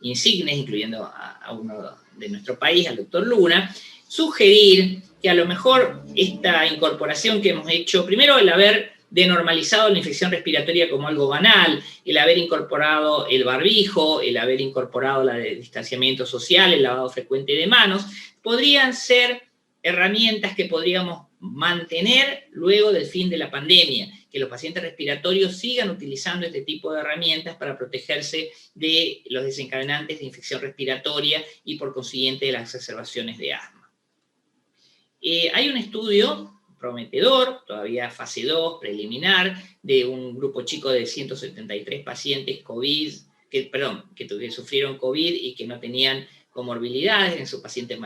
insignes, incluyendo a uno de nuestro país, al doctor Luna, sugerir que a lo mejor esta incorporación que hemos hecho, primero el haber denormalizado la infección respiratoria como algo banal, el haber incorporado el barbijo, el haber incorporado el distanciamiento social, el lavado frecuente de manos, podrían ser herramientas que podríamos mantener luego del fin de la pandemia, que los pacientes respiratorios sigan utilizando este tipo de herramientas para protegerse de los desencadenantes de infección respiratoria y por consiguiente de las exacerbaciones de asma. Hay un estudio prometedor, todavía fase 2, preliminar, de un grupo chico de 173 pacientes que sufrieron COVID y que no tenían comorbilidades en sus pacientes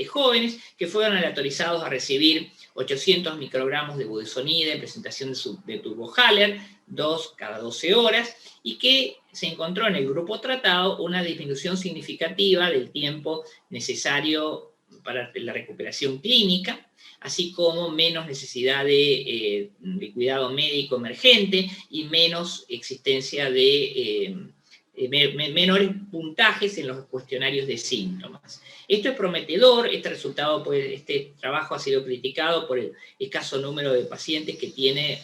jóvenes, que fueron aleatorizados a recibir 800 microgramos de budesonida en presentación de turbohaler, 2 cada 12 horas, y que se encontró en el grupo tratado una disminución significativa del tiempo necesario para la recuperación clínica, así como menos necesidad de cuidado médico emergente y menos existencia de menores puntajes en los cuestionarios de síntomas. Esto es prometedor. Este trabajo ha sido criticado por el escaso número de pacientes que tiene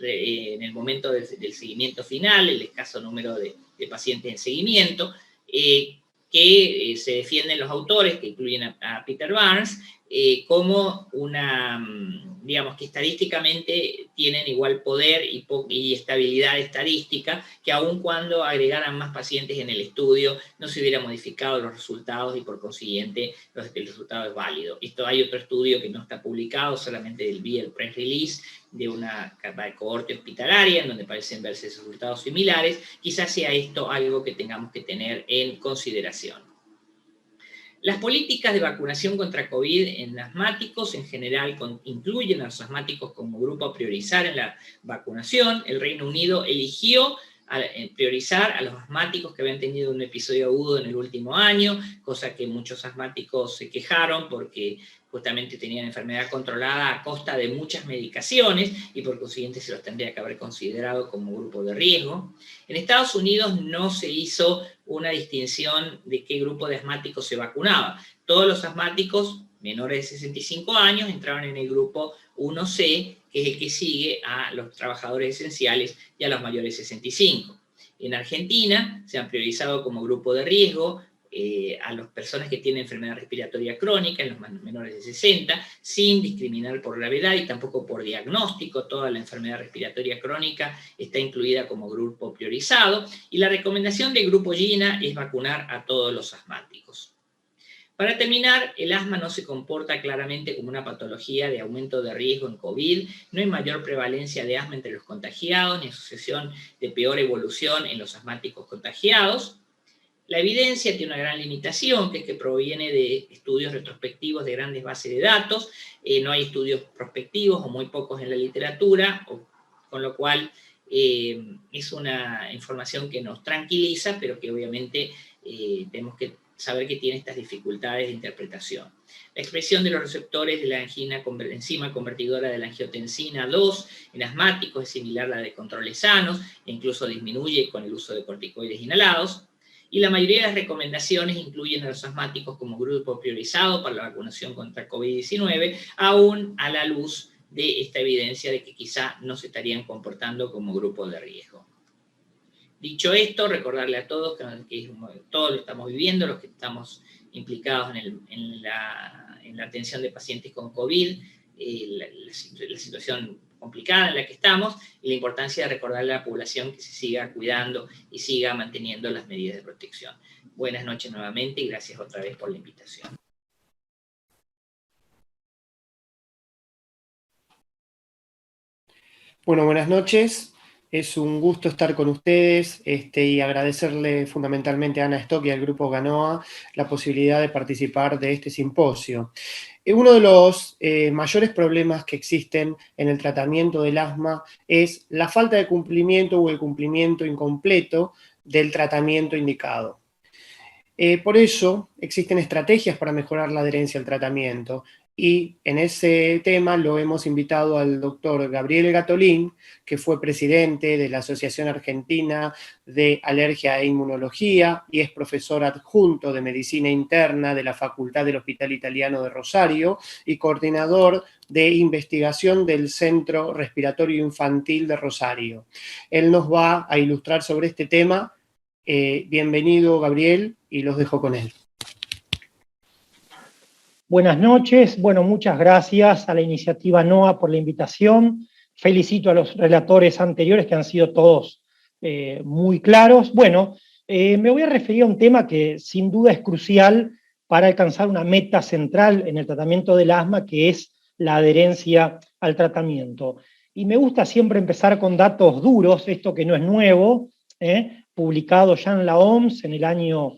en el momento del seguimiento final, el escaso número de pacientes en seguimiento, que se defienden los autores, que incluyen a Peter Barnes, como digamos que estadísticamente tienen igual poder y estabilidad estadística, que aun cuando agregaran más pacientes en el estudio, no se hubieran modificado los resultados y por consiguiente el resultado es válido. Hay otro estudio que no está publicado, solamente vi el press release de una cohorte hospitalaria en donde parecen verse resultados similares. Quizás sea esto algo que tengamos que tener en consideración. Las políticas de vacunación contra COVID en asmáticos en general incluyen a los asmáticos como grupo a priorizar en la vacunación. El Reino Unido eligió priorizar a los asmáticos que habían tenido un episodio agudo en el último año, cosa que muchos asmáticos se quejaron porque justamente tenían enfermedad controlada a costa de muchas medicaciones y por consiguiente se los tendría que haber considerado como grupo de riesgo. En Estados Unidos no se hizo una distinción de qué grupo de asmáticos se vacunaba. Todos los asmáticos menores de 65 años entraban en el grupo 1C, que es el que sigue a los trabajadores esenciales y a los mayores de 65. En Argentina se han priorizado como grupo de riesgo a las personas que tienen enfermedad respiratoria crónica, en los menores de 60, sin discriminar por gravedad y tampoco por diagnóstico. Toda la enfermedad respiratoria crónica está incluida como grupo priorizado, y la recomendación del grupo GINA es vacunar a todos los asmáticos. Para terminar, el asma no se comporta claramente como una patología de aumento de riesgo en COVID, no hay mayor prevalencia de asma entre los contagiados, ni asociación de peor evolución en los asmáticos contagiados. La evidencia tiene una gran limitación, que es que proviene de estudios retrospectivos de grandes bases de datos, no hay estudios prospectivos o muy pocos en la literatura, con lo cual es una información que nos tranquiliza, pero que obviamente tenemos que saber que tiene estas dificultades de interpretación. La expresión de los receptores de la enzima convertidora de la angiotensina 2 en asmáticos es similar a la de controles sanos, e incluso disminuye con el uso de corticoides inhalados. Y la mayoría de las recomendaciones incluyen a los asmáticos como grupo priorizado para la vacunación contra COVID-19, aún a la luz de esta evidencia de que quizá no se estarían comportando como grupo de riesgo. Dicho esto, recordarle a todos que todos lo estamos viviendo, los que estamos implicados en la atención de pacientes con COVID, la situación complicada en la que estamos, y la importancia de recordarle a la población que se siga cuidando y siga manteniendo las medidas de protección. Buenas noches nuevamente y gracias otra vez por la invitación. Bueno, buenas noches. Es un gusto estar con ustedes y agradecerle fundamentalmente a Ana Stock y al Grupo GANOA la posibilidad de participar de este simposio. Uno de los mayores problemas que existen en el tratamiento del asma es la falta de cumplimiento o el cumplimiento incompleto del tratamiento indicado. Por eso existen estrategias para mejorar la adherencia al tratamiento. Y en ese tema lo hemos invitado al doctor Gabriel Gatolin, que fue presidente de la Asociación Argentina de Alergia e Inmunología y es profesor adjunto de Medicina Interna de la Facultad del Hospital Italiano de Rosario y coordinador de investigación del Centro Respiratorio Infantil de Rosario. Él nos va a ilustrar sobre este tema. Bienvenido, Gabriel, y los dejo con él. Buenas noches. Bueno, muchas gracias a la iniciativa NOA por la invitación. Felicito a los relatores anteriores que han sido todos muy claros. Bueno, me voy a referir a un tema que sin duda es crucial para alcanzar una meta central en el tratamiento del asma, que es la adherencia al tratamiento. Y me gusta siempre empezar con datos duros, esto que no es nuevo, publicado ya en la OMS en el año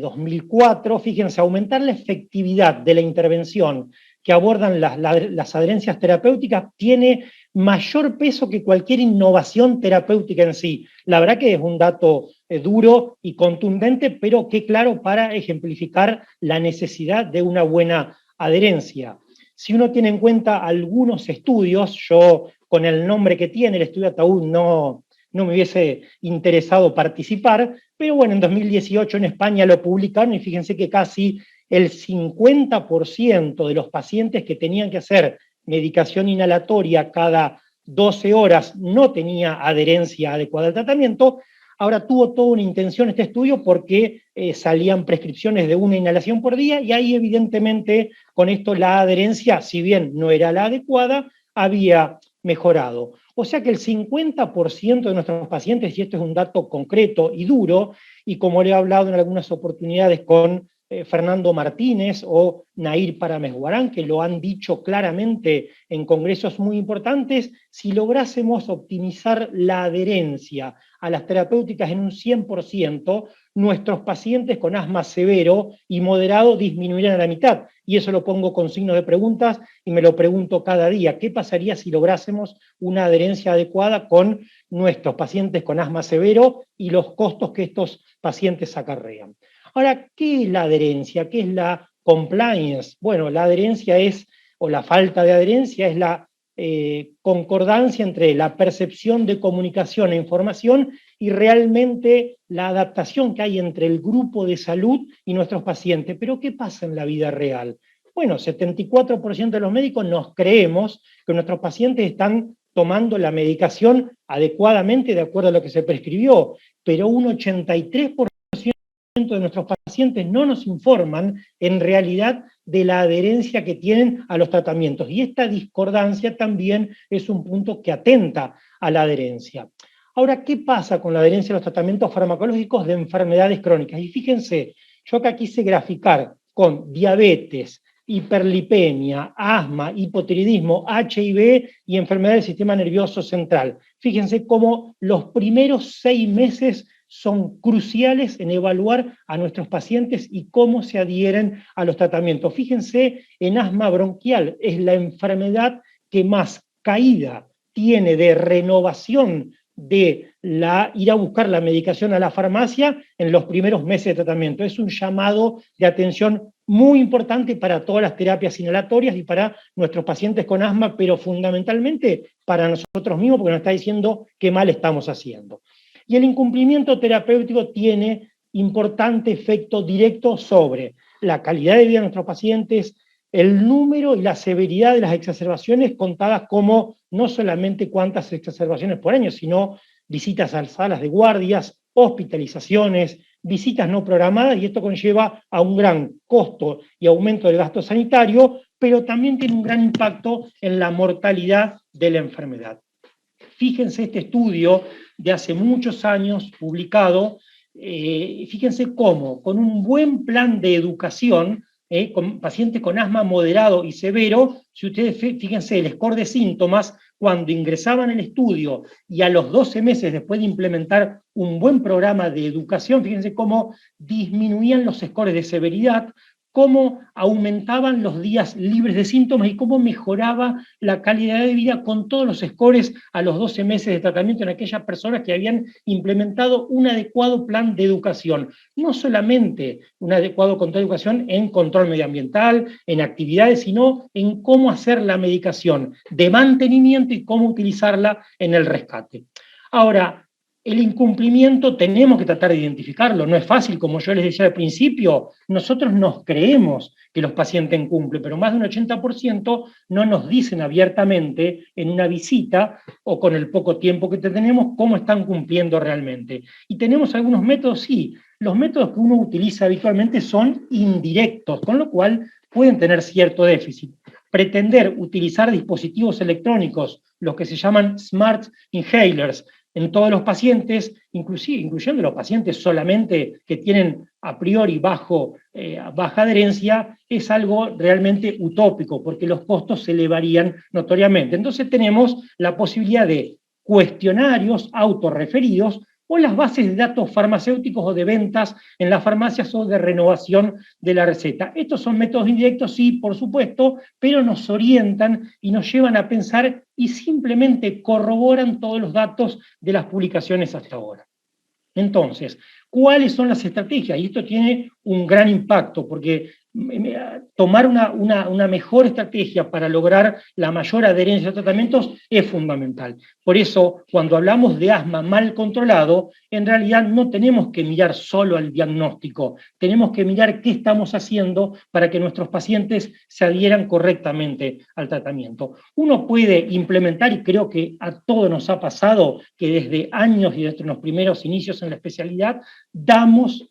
2004, fíjense, aumentar la efectividad de la intervención que abordan las adherencias terapéuticas tiene mayor peso que cualquier innovación terapéutica en sí. La verdad que es un dato duro y contundente, pero que claro para ejemplificar la necesidad de una buena adherencia. Si uno tiene en cuenta algunos estudios, yo con el nombre que tiene, el estudio Ataúd, no me hubiese interesado participar, pero bueno, en 2018 en España lo publicaron y fíjense que casi el 50% de los pacientes que tenían que hacer medicación inhalatoria cada 12 horas no tenía adherencia adecuada al tratamiento. Ahora tuvo toda una intención este estudio porque salían prescripciones de una inhalación por día y ahí evidentemente con esto la adherencia, si bien no era la adecuada, había mejorado. O sea que el 50% de nuestros pacientes, y esto es un dato concreto y duro, y como le he hablado en algunas oportunidades con Fernando Martínez o Nair Paramesguarán, que lo han dicho claramente en congresos muy importantes, si lográsemos optimizar la adherencia a las terapéuticas en un 100%, nuestros pacientes con asma severo y moderado disminuirían a la mitad. Y eso lo pongo con signo de preguntas y me lo pregunto cada día. ¿Qué pasaría si lográsemos una adherencia adecuada con nuestros pacientes con asma severo y los costos que estos pacientes acarrean? Ahora, ¿qué es la adherencia? ¿Qué es la compliance? Bueno, la adherencia es, o la falta de adherencia es la concordancia entre la percepción de comunicación e información y realmente la adaptación que hay entre el grupo de salud y nuestros pacientes. Pero ¿qué pasa en la vida real? Bueno, 74% de los médicos nos creemos que nuestros pacientes están tomando la medicación adecuadamente de acuerdo a lo que se prescribió, pero un 83% de nuestros pacientes no nos informan en realidad de la adherencia que tienen a los tratamientos. Y esta discordancia también es un punto que atenta a la adherencia. Ahora, ¿qué pasa con la adherencia a los tratamientos farmacológicos de enfermedades crónicas? Y fíjense, yo acá quise graficar con diabetes, hiperlipemia, asma, hipotiroidismo, HIV y enfermedad del sistema nervioso central. Fíjense cómo los primeros 6 meses son cruciales en evaluar a nuestros pacientes y cómo se adhieren a los tratamientos. Fíjense, en asma bronquial es la enfermedad que más caída tiene de renovación de ir a buscar la medicación a la farmacia en los primeros meses de tratamiento. Es un llamado de atención muy importante para todas las terapias inhalatorias y para nuestros pacientes con asma, pero fundamentalmente para nosotros mismos, porque nos está diciendo qué mal estamos haciendo. Y el incumplimiento terapéutico tiene importante efecto directo sobre la calidad de vida de nuestros pacientes, el número y la severidad de las exacerbaciones contadas como no solamente cuántas exacerbaciones por año, sino visitas a salas de guardias, hospitalizaciones, visitas no programadas, y esto conlleva a un gran costo y aumento del gasto sanitario, pero también tiene un gran impacto en la mortalidad de la enfermedad. Fíjense este estudio de hace muchos años publicado, fíjense cómo, con un buen plan de educación, con pacientes con asma moderado y severo, si ustedes fíjense el score de síntomas, cuando ingresaban al estudio y a los 12 meses después de implementar un buen programa de educación, fíjense cómo disminuían los scores de severidad, cómo aumentaban los días libres de síntomas y cómo mejoraba la calidad de vida con todos los scores a los 12 meses de tratamiento en aquellas personas que habían implementado un adecuado plan de educación. No solamente un adecuado control de educación en control medioambiental, en actividades, sino en cómo hacer la medicación de mantenimiento y cómo utilizarla en el rescate. Ahora, el incumplimiento tenemos que tratar de identificarlo, no es fácil, como yo les decía al principio, nosotros nos creemos que los pacientes incumplen, pero más de un 80% no nos dicen abiertamente en una visita o con el poco tiempo que tenemos cómo están cumpliendo realmente. Y tenemos algunos métodos, sí, los métodos que uno utiliza habitualmente son indirectos, con lo cual pueden tener cierto déficit. Pretender utilizar dispositivos electrónicos, los que se llaman smart inhalers, en todos los pacientes, incluyendo los pacientes solamente que tienen a priori baja adherencia, es algo realmente utópico, porque los costos se elevarían notoriamente. Entonces tenemos la posibilidad de cuestionarios autorreferidos o las bases de datos farmacéuticos o de ventas en las farmacias o de renovación de la receta. Estos son métodos indirectos, sí, por supuesto, pero nos orientan y nos llevan a pensar y simplemente corroboran todos los datos de las publicaciones hasta ahora. Entonces, ¿cuáles son las estrategias? Y esto tiene un gran impacto, porque tomar una mejor estrategia para lograr la mayor adherencia a tratamientos es fundamental. Por eso, cuando hablamos de asma mal controlado, en realidad no tenemos que mirar solo al diagnóstico, tenemos que mirar qué estamos haciendo para que nuestros pacientes se adhieran correctamente al tratamiento. Uno puede implementar, y creo que a todos nos ha pasado, que desde años y desde los primeros inicios en la especialidad, damos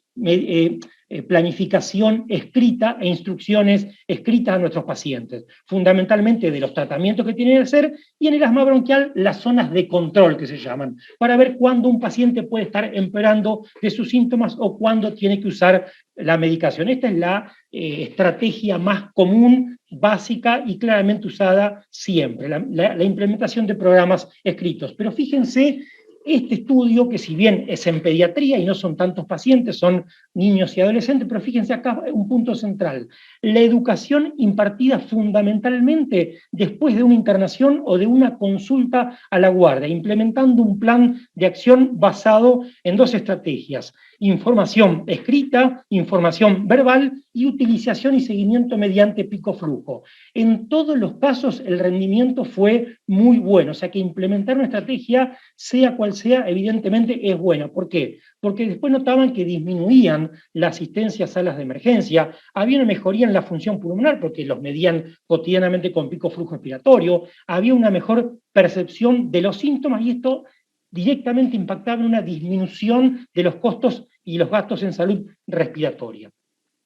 planificación escrita e instrucciones escritas a nuestros pacientes, fundamentalmente de los tratamientos que tienen que hacer, y en el asma bronquial las zonas de control que se llaman, para ver cuándo un paciente puede estar empeorando de sus síntomas o cuándo tiene que usar la medicación. Esta es la estrategia más común, básica y claramente usada siempre, la implementación de programas escritos. Pero fíjense, este estudio, que si bien es en pediatría y no son tantos pacientes, son niños y adolescentes, pero fíjense acá un punto central: la educación impartida fundamentalmente después de una internación o de una consulta a la guardia, implementando un plan de acción basado en dos estrategias: información escrita, información verbal y utilización y seguimiento mediante pico-flujo. En todos los casos el rendimiento fue muy bueno, o sea que implementar una estrategia, sea cual sea, evidentemente es buena. ¿Por qué? Porque después notaban que disminuían la asistencia a salas de emergencia, había una mejoría en la función pulmonar porque los medían cotidianamente con pico-flujo expiratorio, había una mejor percepción de los síntomas, y esto directamente impactaba en una disminución de los costos y los gastos en salud respiratoria.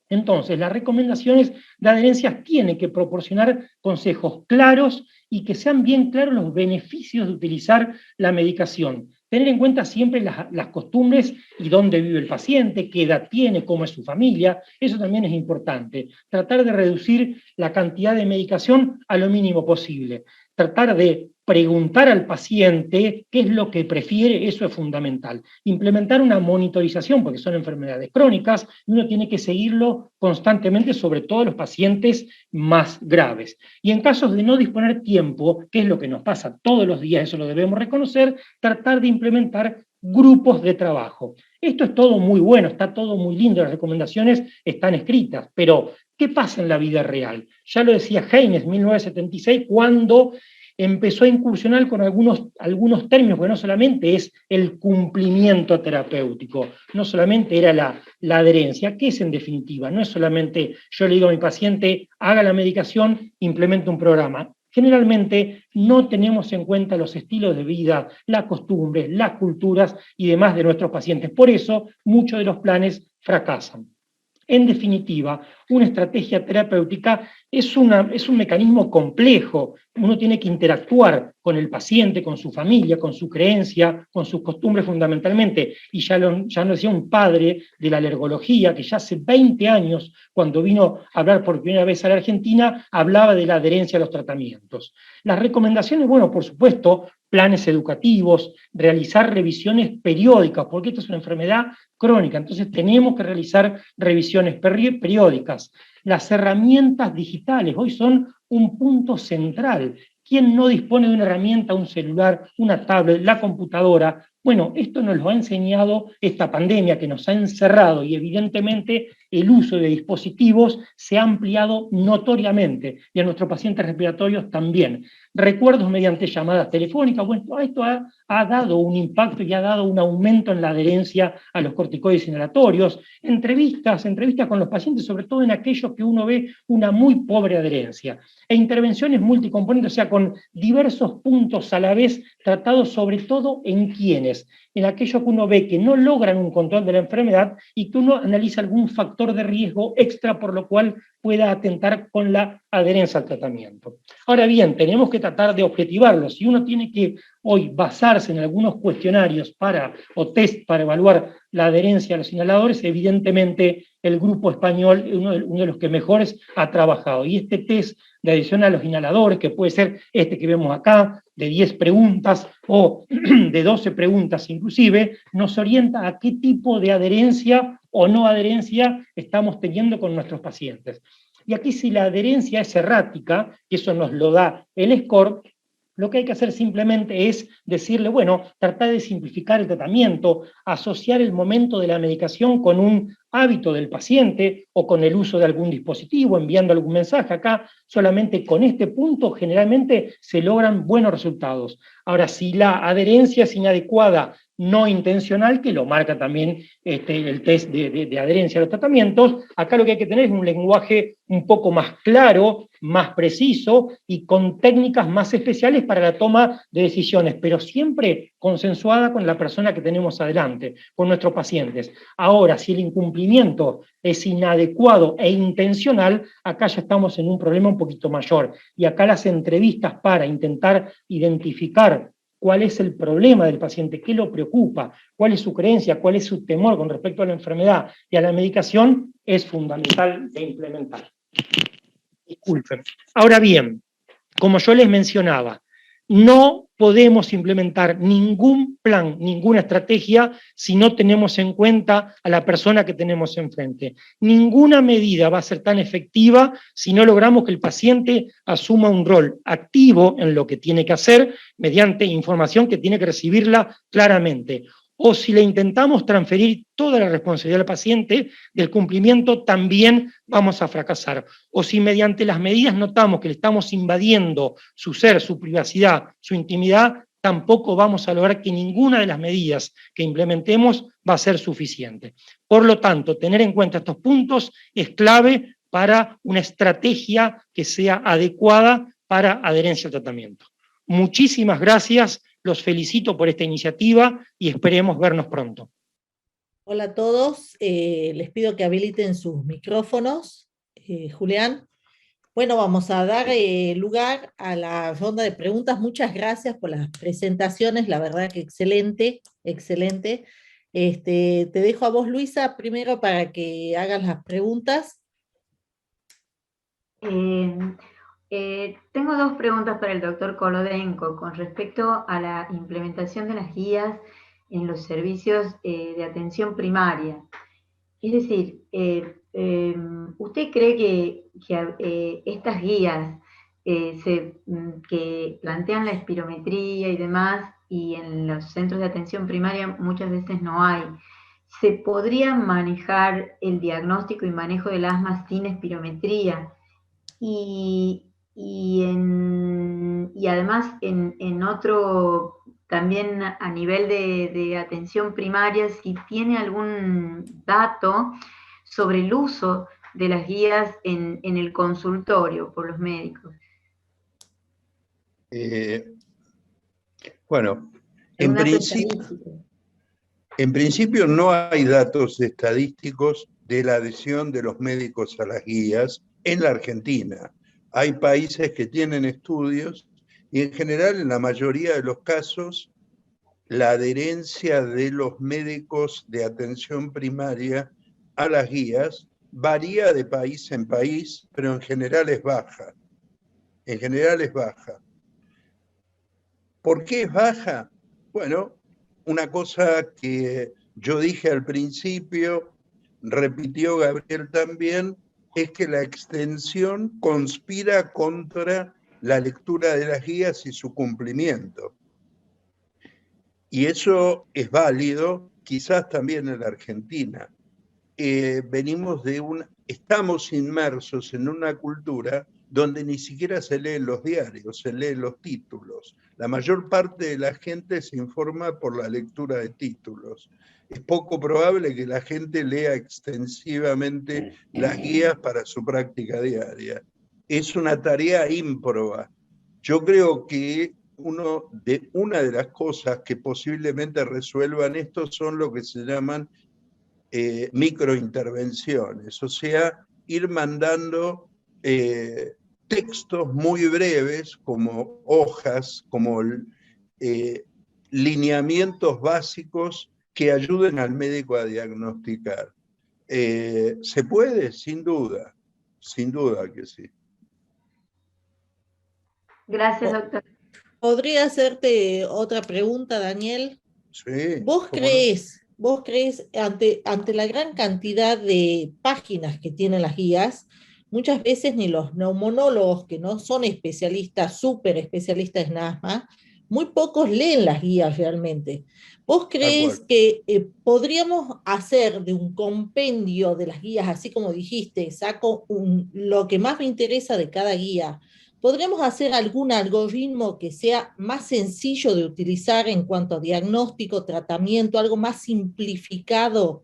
Entonces, las recomendaciones de adherencia tienen que proporcionar consejos claros y que sean bien claros los beneficios de utilizar la medicación. Tener en cuenta siempre las costumbres y dónde vive el paciente, qué edad tiene, cómo es su familia, eso también es importante. Tratar de reducir la cantidad de medicación a lo mínimo posible. Tratar de preguntar al paciente qué es lo que prefiere, eso es fundamental. Implementar una monitorización, porque son enfermedades crónicas, y uno tiene que seguirlo constantemente, sobre todo los pacientes más graves. Y en casos de no disponer tiempo, que es lo que nos pasa todos los días, eso lo debemos reconocer, tratar de implementar grupos de trabajo. Esto es todo muy bueno, está todo muy lindo, las recomendaciones están escritas, pero ¿qué pasa en la vida real? Ya lo decía Haynes en 1976, cuando empezó a incursionar con algunos términos, porque no solamente es el cumplimiento terapéutico, no solamente era la adherencia, que es en definitiva, no es solamente yo le digo a mi paciente, haga la medicación, implemente un programa. Generalmente no tenemos en cuenta los estilos de vida, las costumbres, las culturas y demás de nuestros pacientes. Por eso muchos de los planes fracasan. En definitiva, una estrategia terapéutica es un mecanismo complejo. Uno tiene que interactuar con el paciente, con su familia, con su creencia, con sus costumbres fundamentalmente. Y ya lo decía un padre de la alergología, que ya hace 20 años, cuando vino a hablar por primera vez a la Argentina, hablaba de la adherencia a los tratamientos. Las recomendaciones, bueno, por supuesto, planes educativos, realizar revisiones periódicas, porque esta es una enfermedad crónica, entonces tenemos que realizar revisiones periódicas. Las herramientas digitales hoy son un punto central. ¿Quién no dispone de una herramienta, un celular, una tablet, la computadora? Bueno, esto nos lo ha enseñado esta pandemia que nos ha encerrado, y evidentemente el uso de dispositivos se ha ampliado notoriamente, y a nuestros pacientes respiratorios también. Recuerdos mediante llamadas telefónicas, bueno, esto ha dado un impacto y ha dado un aumento en la adherencia a los corticoides inhalatorios, entrevistas con los pacientes, sobre todo en aquellos que uno ve una muy pobre adherencia, e intervenciones multicomponentes, o sea, con diversos puntos a la vez, tratados sobre todo en quienes en aquello que uno ve que no logran un control de la enfermedad y que uno analiza algún factor de riesgo extra por lo cual pueda atentar con la adherencia al tratamiento. Ahora bien, tenemos que tratar de objetivarlo. Si uno tiene que hoy basarse en algunos cuestionarios o test para evaluar la adherencia a los inhaladores, evidentemente el grupo español es uno de los que mejores ha trabajado. Y este test de adhesión a los inhaladores, que puede ser este que vemos acá, de 10 preguntas o de 12 preguntas inclusive, nos orienta a qué tipo de adherencia o no adherencia estamos teniendo con nuestros pacientes. Y aquí si la adherencia es errática, y eso nos lo da el score, lo que hay que hacer simplemente es decirle, bueno, tratar de simplificar el tratamiento, asociar el momento de la medicación con un hábito del paciente o con el uso de algún dispositivo, enviando algún mensaje. Acá solamente con este punto generalmente se logran buenos resultados. Ahora, si la adherencia es inadecuada, no intencional, que lo marca también el test de adherencia a los tratamientos, acá lo que hay que tener es un lenguaje un poco más claro, más preciso y con técnicas más especiales para la toma de decisiones, pero siempre consensuada con la persona que tenemos adelante, con nuestros pacientes. Ahora, si el incumplimiento es inadecuado e intencional, acá ya estamos en un problema un poquito mayor. Y acá las entrevistas para intentar identificar cuál es el problema del paciente, qué lo preocupa, cuál es su creencia, cuál es su temor con respecto a la enfermedad y a la medicación, es fundamental de implementar. Disculpen. Ahora bien, como yo les mencionaba, no podemos implementar ningún plan, ninguna estrategia si no tenemos en cuenta a la persona que tenemos enfrente. Ninguna medida va a ser tan efectiva si no logramos que el paciente asuma un rol activo en lo que tiene que hacer mediante información que tiene que recibirla claramente. O si le intentamos transferir toda la responsabilidad al paciente del cumplimiento, también vamos a fracasar. O si mediante las medidas notamos que le estamos invadiendo su ser, su privacidad, su intimidad, tampoco vamos a lograr que ninguna de las medidas que implementemos va a ser suficiente. Por lo tanto, tener en cuenta estos puntos es clave para una estrategia que sea adecuada para adherencia al tratamiento. Muchísimas gracias. Los felicito por esta iniciativa y esperemos vernos pronto. Hola a todos, les pido que habiliten sus micrófonos. Julián. Bueno, vamos a dar lugar a la ronda de preguntas. Muchas gracias por las presentaciones, la verdad que excelente, excelente. Te dejo a vos, Luisa, primero para que hagas las preguntas. Tengo dos preguntas para el doctor Kolodenko con respecto a la implementación de las guías en los servicios de atención primaria. Es decir, ¿usted cree que estas guías que plantean la espirometría y demás, y en los centros de atención primaria muchas veces no hay, se podría manejar el diagnóstico y manejo del asma sin espirometría? Y además en otro, también a nivel de atención primaria, si tiene algún dato sobre el uso de las guías en el consultorio por los médicos. Bueno, en principio no hay datos estadísticos de la adhesión de los médicos a las guías en la Argentina. Hay países que tienen estudios y en general, en la mayoría de los casos, la adherencia de los médicos de atención primaria a las guías varía de país en país, pero en general es baja. En general es baja. ¿Por qué es baja? Bueno, una cosa que yo dije al principio, repitió Gabriel también, es que la extensión conspira contra la lectura de las guías y su cumplimiento. Y eso es válido, quizás también en la Argentina. Estamos inmersos en una cultura donde ni siquiera se leen los diarios, se leen los títulos. La mayor parte de la gente se informa por la lectura de títulos. Es poco probable que la gente lea extensivamente las guías para su práctica diaria. Es una tarea ímproba. Yo creo que una de las cosas que posiblemente resuelvan esto son lo que se llaman microintervenciones, o sea, ir mandando textos muy breves, como hojas, como lineamientos básicos que ayuden al médico a diagnosticar. ¿Se puede? Sin duda que sí. Gracias, doctor. ¿Podría hacerte otra pregunta, Daniel? Sí. ¿Vos crees ante la gran cantidad de páginas que tienen las guías, muchas veces ni los neumonólogos que no son especialistas, súper especialistas en asma, muy pocos leen las guías realmente? ¿Vos crees que podríamos hacer de un compendio de las guías, así como dijiste, saco lo que más me interesa de cada guía? ¿Podríamos hacer algún algoritmo que sea más sencillo de utilizar en cuanto a diagnóstico, tratamiento, algo más simplificado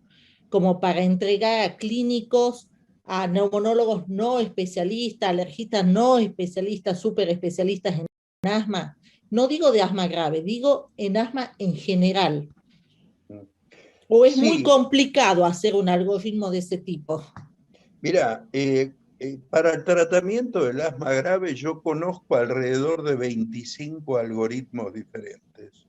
como para entregar a clínicos, a neumonólogos no especialistas, alergistas no especialistas, súper especialistas en asma? No digo de asma grave, digo en asma en general. ¿O es muy complicado hacer un algoritmo de ese tipo? Mira, para el tratamiento del asma grave yo conozco alrededor de 25 algoritmos diferentes.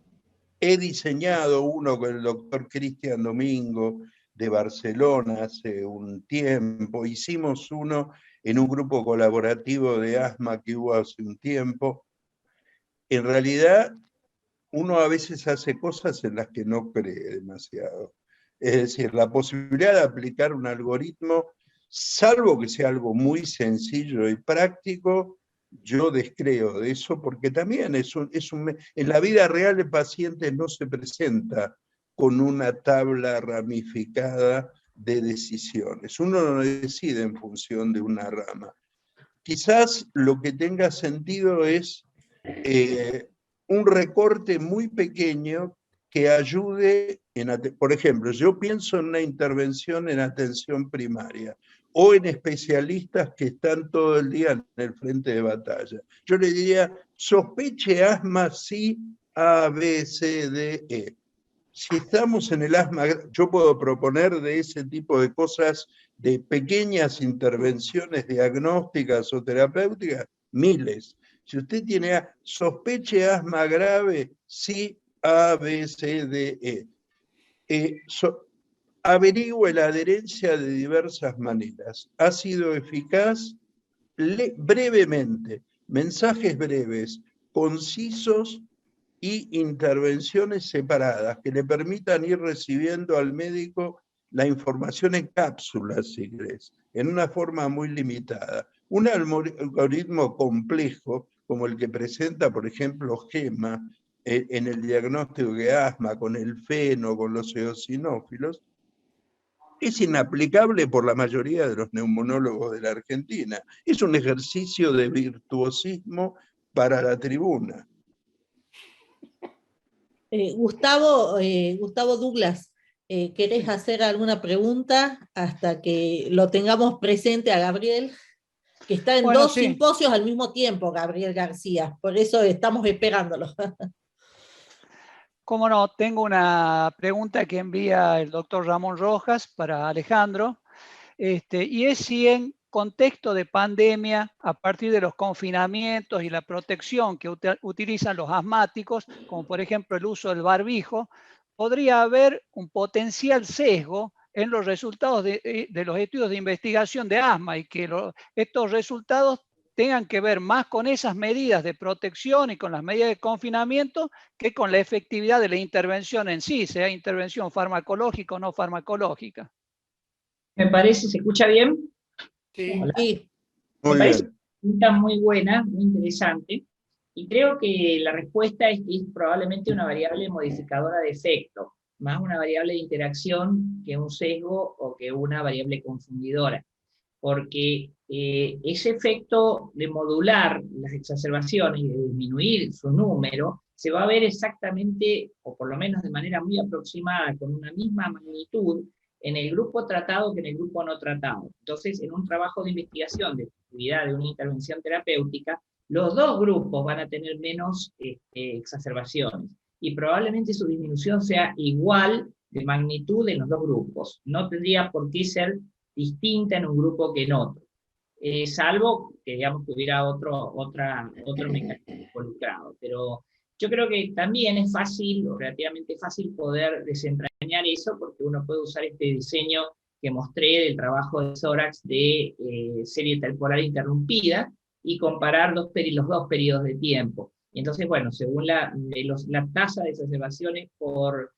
He diseñado uno con el doctor Cristian Domingo de Barcelona hace un tiempo. Hicimos uno en un grupo colaborativo de asma que hubo hace un tiempo. En realidad, uno a veces hace cosas en las que no cree demasiado. Es decir, la posibilidad de aplicar un algoritmo, salvo que sea algo muy sencillo y práctico, yo descreo de eso, porque también en la vida real el paciente no se presenta con una tabla ramificada de decisiones. Uno no decide en función de una rama. Quizás lo que tenga sentido es un recorte muy pequeño que ayude, por ejemplo, yo pienso en una intervención en atención primaria o en especialistas que están todo el día en el frente de batalla. Yo le diría, sospeche asma sí, A, B, C, D, E. Si estamos en el asma, yo puedo proponer de ese tipo de cosas, de pequeñas intervenciones diagnósticas o terapéuticas, miles. Si usted tiene sospeche asma grave, sí, A, B, C, D, E. Averigüe la adherencia de diversas maneras. ¿Ha sido eficaz? Brevemente, mensajes breves, concisos y intervenciones separadas que le permitan ir recibiendo al médico la información en cápsulas, si querés, en una forma muy limitada. Un algoritmo complejo, como el que presenta, por ejemplo, GEMA, en el diagnóstico de asma, con el feno, con los eosinófilos, es inaplicable por la mayoría de los neumonólogos de la Argentina. Es un ejercicio de virtuosismo para la tribuna. Gustavo Douglas, ¿querés hacer alguna pregunta hasta que lo tengamos presente a Gabriel? Que está en dos simposios al mismo tiempo, Gabriel García, por eso estamos esperándolo. Cómo no, tengo una pregunta que envía el doctor Ramón Rojas para Alejandro, y es si en contexto de pandemia, a partir de los confinamientos y la protección que utilizan los asmáticos, como por ejemplo el uso del barbijo, podría haber un potencial sesgo en los resultados de los estudios de investigación de asma y que estos resultados tengan que ver más con esas medidas de protección y con las medidas de confinamiento que con la efectividad de la intervención en sí, sea intervención farmacológica o no farmacológica. Me parece, ¿se escucha bien? Sí. Hola. Sí. Me parece una pregunta muy buena, muy interesante, y creo que la respuesta es que es probablemente una variable modificadora de efecto, más una variable de interacción que un sesgo o que una variable confundidora, porque ese efecto de modular las exacerbaciones y de disminuir su número se va a ver exactamente, o por lo menos de manera muy aproximada, con una misma magnitud, en el grupo tratado que en el grupo no tratado. Entonces, en un trabajo de investigación de efectividad de una intervención terapéutica, los dos grupos van a tener menos exacerbaciones, y probablemente su disminución sea igual de magnitud en los dos grupos. No tendría por qué ser distinta en un grupo que en otro, salvo que, digamos, que hubiera otro mecanismo involucrado. Pero yo creo que también es fácil, o relativamente fácil, poder desentrañar eso, porque uno puede usar este diseño que mostré del trabajo de Zorax de serie temporal interrumpida, y comparar los dos periodos de tiempo. Y entonces, bueno, según la tasa de exacerbaciones por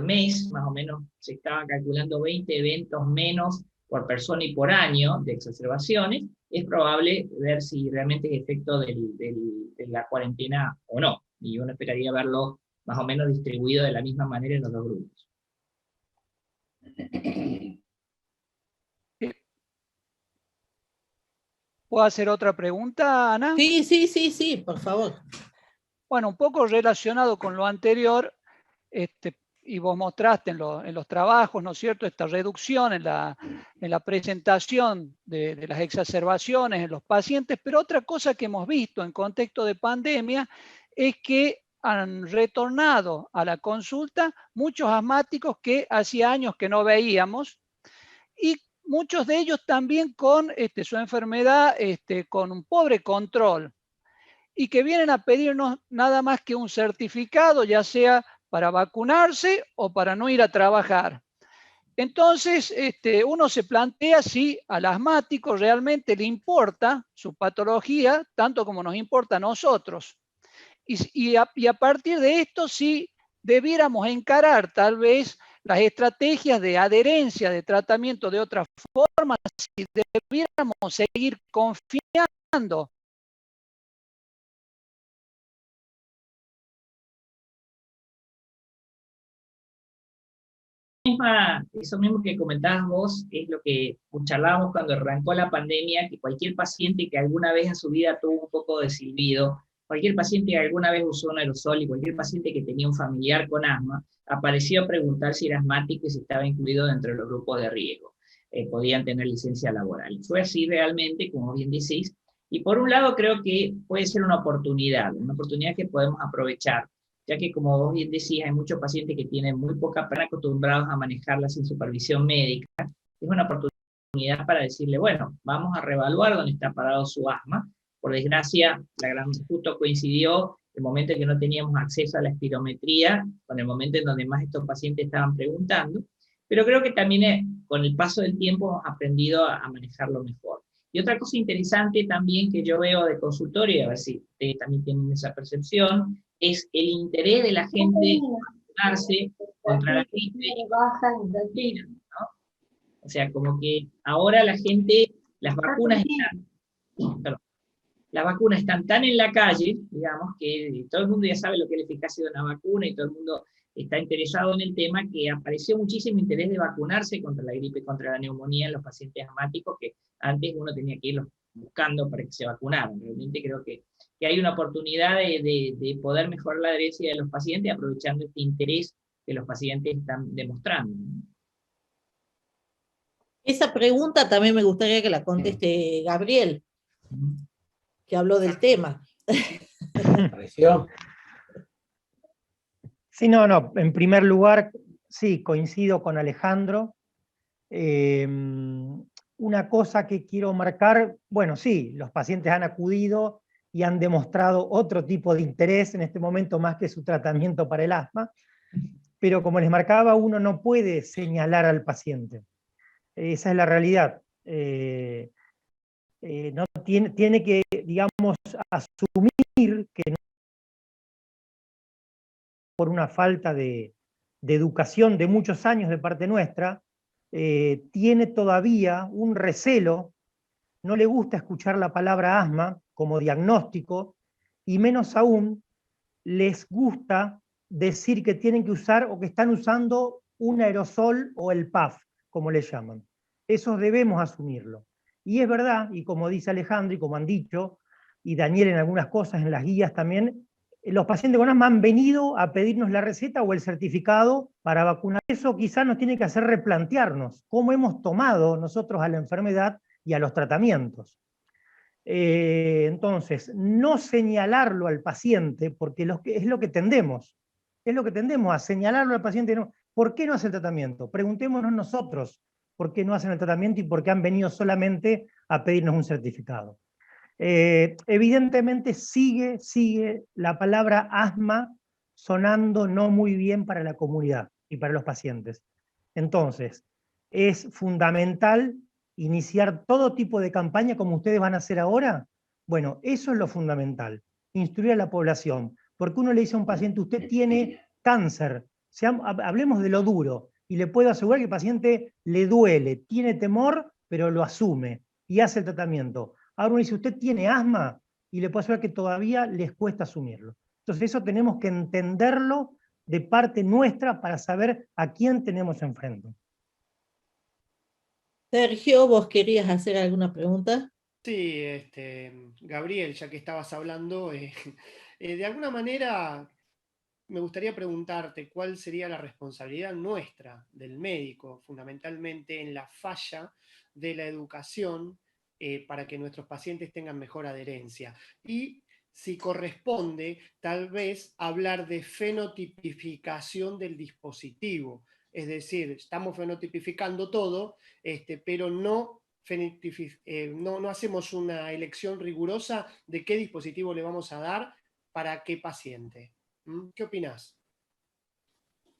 mes, más o menos se estaban calculando 20 eventos menos por persona y por año de exacerbaciones. Es probable ver si realmente es efecto de la cuarentena o no, y uno esperaría verlo más o menos distribuido de la misma manera en los dos grupos. ¿Puedo hacer otra pregunta, Ana? Sí, por favor. Bueno, un poco relacionado con lo anterior, y vos mostraste en los trabajos, ¿no es cierto?, esta reducción en la presentación de las exacerbaciones en los pacientes, pero otra cosa que hemos visto en contexto de pandemia es que han retornado a la consulta muchos asmáticos que hacía años que no veíamos, y muchos de ellos también con su enfermedad con un pobre control, y que vienen a pedirnos nada más que un certificado, ya sea para vacunarse o para no ir a trabajar. Entonces, uno se plantea si al asmático realmente le importa su patología, tanto como nos importa a nosotros. Y a partir de esto, sí debiéramos encarar tal vez las estrategias de adherencia de tratamiento de otra forma, si debiéramos seguir confiando eso mismo que comentabas vos, es lo que charlábamos cuando arrancó la pandemia, que cualquier paciente que alguna vez en su vida tuvo un poco de silbido, cualquier paciente que alguna vez usó un aerosol y cualquier paciente que tenía un familiar con asma, apareció a preguntar si era asmático y si estaba incluido dentro de los grupos de riesgo. Podían tener licencia laboral. Fue así realmente, como bien decís, y por un lado creo que puede ser una oportunidad que podemos aprovechar, ya que, como vos bien decís, hay muchos pacientes que tienen muy poca pena, acostumbrados a manejarla sin supervisión médica. Es una oportunidad para decirle, bueno, vamos a reevaluar dónde está parado su asma. Por desgracia, justo coincidió el momento en que no teníamos acceso a la espirometría, con el momento en donde más estos pacientes estaban preguntando, pero creo que también con el paso del tiempo hemos aprendido a manejarlo mejor. Y otra cosa interesante también que yo veo de consultorio, y a ver si ustedes también tienen esa percepción, es el interés de la gente en vacunarse contra la gripe, ¿no? O sea, como que ahora la gente, las vacunas están tan en la calle, digamos, que todo el mundo ya sabe lo que es la eficacia de una vacuna y todo el mundo está interesado en el tema, que apareció muchísimo interés de vacunarse contra la gripe, contra la neumonía en los pacientes asmáticos, que antes uno tenía que irlos buscando para que se vacunaran. Realmente creo que hay una oportunidad de poder mejorar la adherencia de los pacientes aprovechando este interés que los pacientes están demostrando. Esa pregunta también me gustaría que la conteste Gabriel, que habló del tema. Sí, no, en primer lugar, sí, coincido con Alejandro. Una cosa que quiero marcar, bueno, sí, los pacientes han acudido y han demostrado otro tipo de interés en este momento más que su tratamiento para el asma, pero como les marcaba, uno no puede señalar al paciente. Esa es la realidad. No tiene que, digamos, asumir que no, por una falta de educación de muchos años de parte nuestra, tiene todavía un recelo, no le gusta escuchar la palabra asma como diagnóstico, y menos aún les gusta decir que tienen que usar o que están usando un aerosol o el PAF, como le llaman. Eso debemos asumirlo. Y es verdad, y como dice Alejandro, y como han dicho, y Daniel en algunas cosas, en las guías también, los pacientes con asma han venido a pedirnos la receta o el certificado para vacunar. Eso quizás nos tiene que hacer replantearnos cómo hemos tomado nosotros a la enfermedad y a los tratamientos. Entonces, no señalarlo al paciente, porque es lo que tendemos. Es lo que tendemos a señalarlo al paciente. No. ¿Por qué no hace el tratamiento? Preguntémonos nosotros por qué no hacen el tratamiento y por qué han venido solamente a pedirnos un certificado. Evidentemente sigue la palabra asma sonando no muy bien para la comunidad y para los pacientes. Entonces, es fundamental iniciar todo tipo de campaña como ustedes van a hacer ahora. Bueno, eso es lo fundamental, instruir a la población. Porque uno le dice a un paciente, usted tiene cáncer, hablemos de lo duro, y le puedo asegurar que el paciente le duele, tiene temor, pero lo asume y hace el tratamiento. Ahora uno dice, usted tiene asma, y le puedo asegurar que todavía les cuesta asumirlo. Entonces eso tenemos que entenderlo de parte nuestra para saber a quién tenemos enfrente. Sergio, ¿vos querías hacer alguna pregunta? Sí, Gabriel, ya que estabas hablando, de alguna manera me gustaría preguntarte cuál sería la responsabilidad nuestra, del médico, fundamentalmente en la falla de la educación para que nuestros pacientes tengan mejor adherencia. Y si corresponde, tal vez hablar de fenotipificación del dispositivo. Es decir, estamos fenotipificando todo, pero no no hacemos una elección rigurosa de qué dispositivo le vamos a dar para qué paciente. ¿Qué opinás?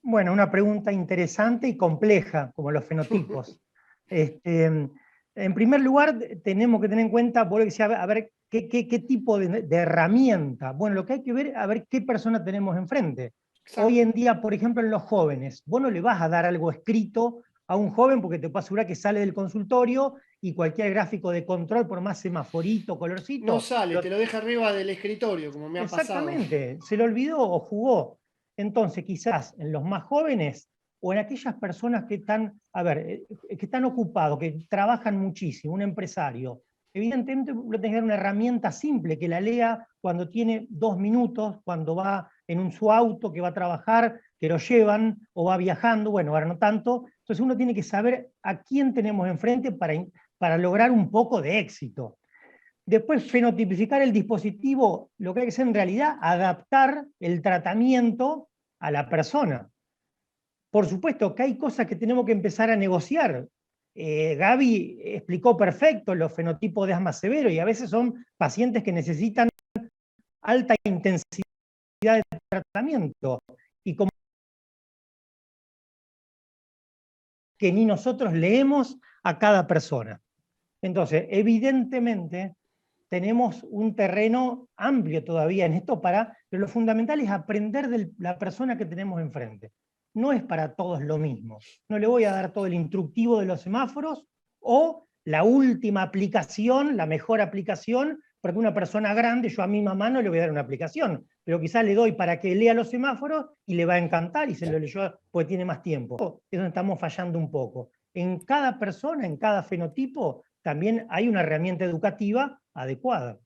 Bueno, una pregunta interesante y compleja, como los fenotipos. En primer lugar, tenemos que tener en cuenta, vos decía, a ver qué tipo de herramienta. Bueno, lo que hay que ver, a ver qué persona tenemos enfrente. Exacto. Hoy en día, por ejemplo, en los jóvenes, vos no le vas a dar algo escrito a un joven porque te puedo asegurar que sale del consultorio y cualquier gráfico de control, por más semaforito, colorcito... No sale, te lo deja arriba del escritorio, como me ha pasado. Exactamente, se lo olvidó o jugó. Entonces, quizás en los más jóvenes o en aquellas personas que están, que están ocupados, que trabajan muchísimo, un empresario, evidentemente lo tiene que dar una herramienta simple, que la lea cuando tiene 2 minutos, cuando va en su auto, que va a trabajar, que lo llevan, o va viajando, bueno, ahora no tanto. Entonces uno tiene que saber a quién tenemos enfrente para lograr un poco de éxito. Después, fenotipificar el dispositivo, lo que hay que hacer en realidad, adaptar el tratamiento a la persona. Por supuesto que hay cosas que tenemos que empezar a negociar. Gaby explicó perfecto los fenotipos de asma severo y a veces son pacientes que necesitan alta intensidad de tratamiento. Y como que ni nosotros leemos a cada persona. Entonces, evidentemente, tenemos un terreno amplio todavía en esto pero lo fundamental es aprender de la persona que tenemos enfrente. No es para todos lo mismo. No le voy a dar todo el instructivo de los semáforos o la última aplicación, la mejor aplicación, porque una persona grande, yo a mi mamá no le voy a dar una aplicación, pero quizás le doy para que lea los semáforos y le va a encantar y se lo leyó porque tiene más tiempo. Es donde estamos fallando un poco. En cada persona, en cada fenotipo, también hay una herramienta educativa adecuada.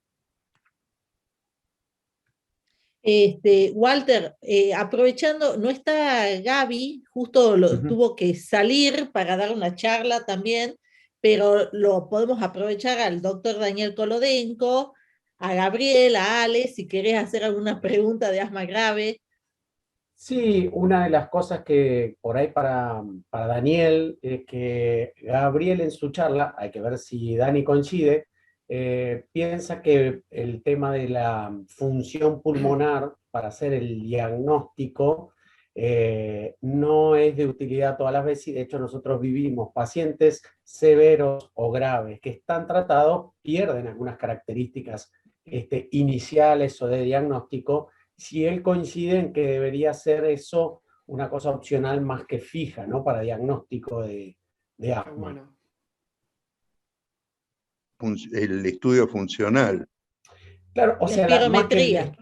Walter, aprovechando, no está Gaby, justo tuvo que salir para dar una charla también, pero lo podemos aprovechar al doctor Daniel Kolodenko, a Gabriel, a Ale, si querés hacer alguna pregunta de asma grave. Sí, una de las cosas que por ahí para Daniel es que Gabriel en su charla, hay que ver si Dani coincide, piensa que el tema de la función pulmonar para hacer el diagnóstico no es de utilidad todas las veces y de hecho nosotros vivimos pacientes severos o graves que están tratados, pierden algunas características iniciales o de diagnóstico. Si él coincide en que debería ser eso una cosa opcional más que fija, ¿no? Para diagnóstico de asma. Bueno. El estudio funcional. Claro, o sea, la espirometría.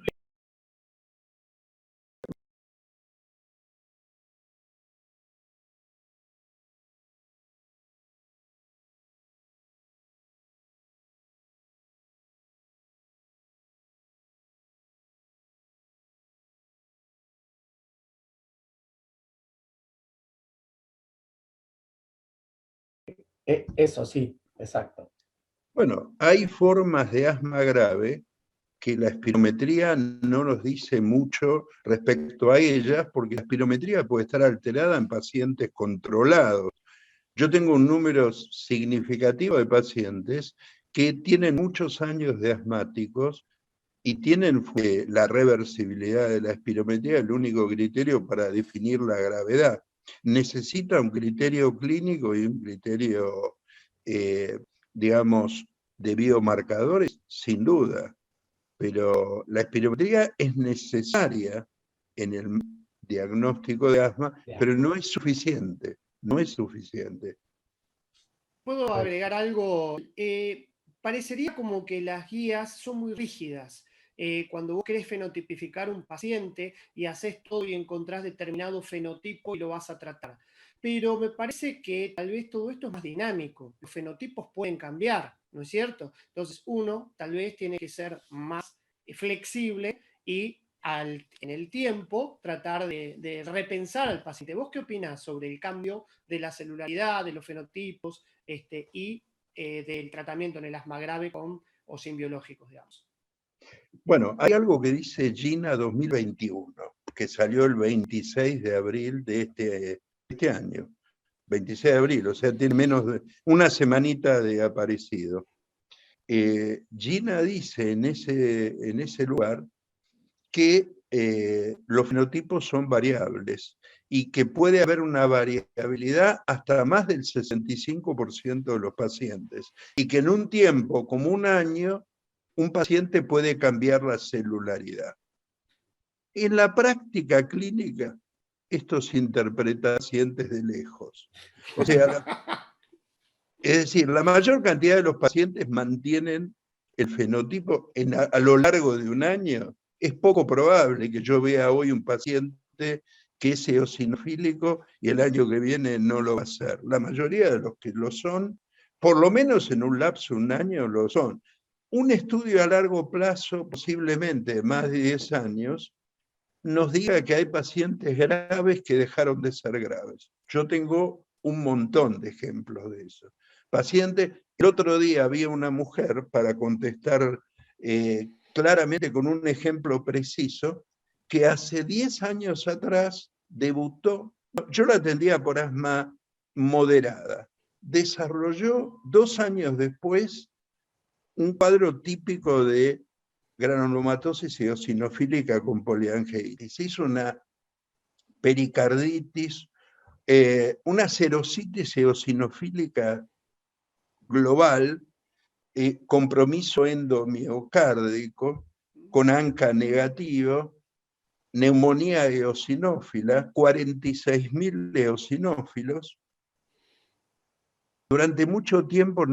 Eso sí, exacto. Bueno, hay formas de asma grave que la espirometría no nos dice mucho respecto a ellas, porque la espirometría puede estar alterada en pacientes controlados. Yo tengo un número significativo de pacientes que tienen muchos años de asmáticos y tienen la reversibilidad de la espirometría, el único criterio para definir la gravedad. Necesita un criterio clínico y un criterio, digamos, de biomarcadores, sin duda, pero la espirometría es necesaria en el diagnóstico de asma, pero no es suficiente, no es suficiente. ¿Puedo agregar algo? Parecería como que las guías son muy rígidas. Cuando vos querés fenotipificar un paciente y haces todo y encontrás determinado fenotipo y lo vas a tratar. Pero me parece que tal vez todo esto es más dinámico. Los fenotipos pueden cambiar, ¿no es cierto? Entonces uno tal vez tiene que ser más flexible y en el tiempo tratar de repensar al paciente. ¿Vos qué opinás sobre el cambio de la celularidad, de los fenotipos y del tratamiento en el asma grave con o sin biológicos, digamos? Bueno, hay algo que dice GINA 2021, que salió el 26 de abril de este año. 26 de abril, o sea, tiene menos de una semanita de aparecido. GINA dice en ese lugar que los fenotipos son variables y que puede haber una variabilidad hasta más del 65% de los pacientes y que en un tiempo como un año un paciente puede cambiar la celularidad. En la práctica clínica esto se interpreta a pacientes de lejos. O sea, es decir, la mayor cantidad de los pacientes mantienen el fenotipo a lo largo de un año. Es poco probable que yo vea hoy un paciente que es eosinofílico y el año que viene no lo va a ser. La mayoría de los que lo son, por lo menos en un lapso de un año, lo son. Un estudio a largo plazo, posiblemente de más de 10 años, nos diga que hay pacientes graves que dejaron de ser graves. Yo tengo un montón de ejemplos de eso. Pacientes, el otro día había una mujer, para contestar claramente con un ejemplo preciso, que hace 10 años atrás debutó, yo la atendía por asma moderada, desarrolló 2 años después un cuadro típico de granulomatosis eosinofílica con poliangeitis. Hizo una pericarditis, una serositis eosinofílica global, compromiso endomiocárdico con ANCA negativo, neumonía eosinófila, 46.000 eosinófilos. Durante mucho tiempo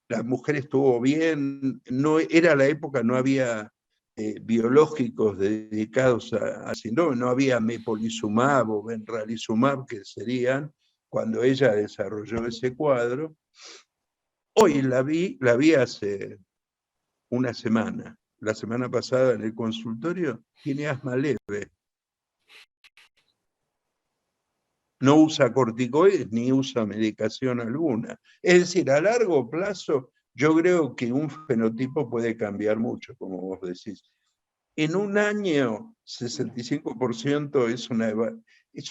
la mujer estuvo bien, no era la época, no había biológicos dedicados al síndrome, no había mepolizumab o benralizumab, que serían cuando ella desarrolló ese cuadro. Hoy la vi hace una semana, la semana pasada en el consultorio, tiene asma leve. No usa corticoides ni usa medicación alguna. Es decir, a largo plazo, yo creo que un fenotipo puede cambiar mucho, como vos decís. En un año, 65% es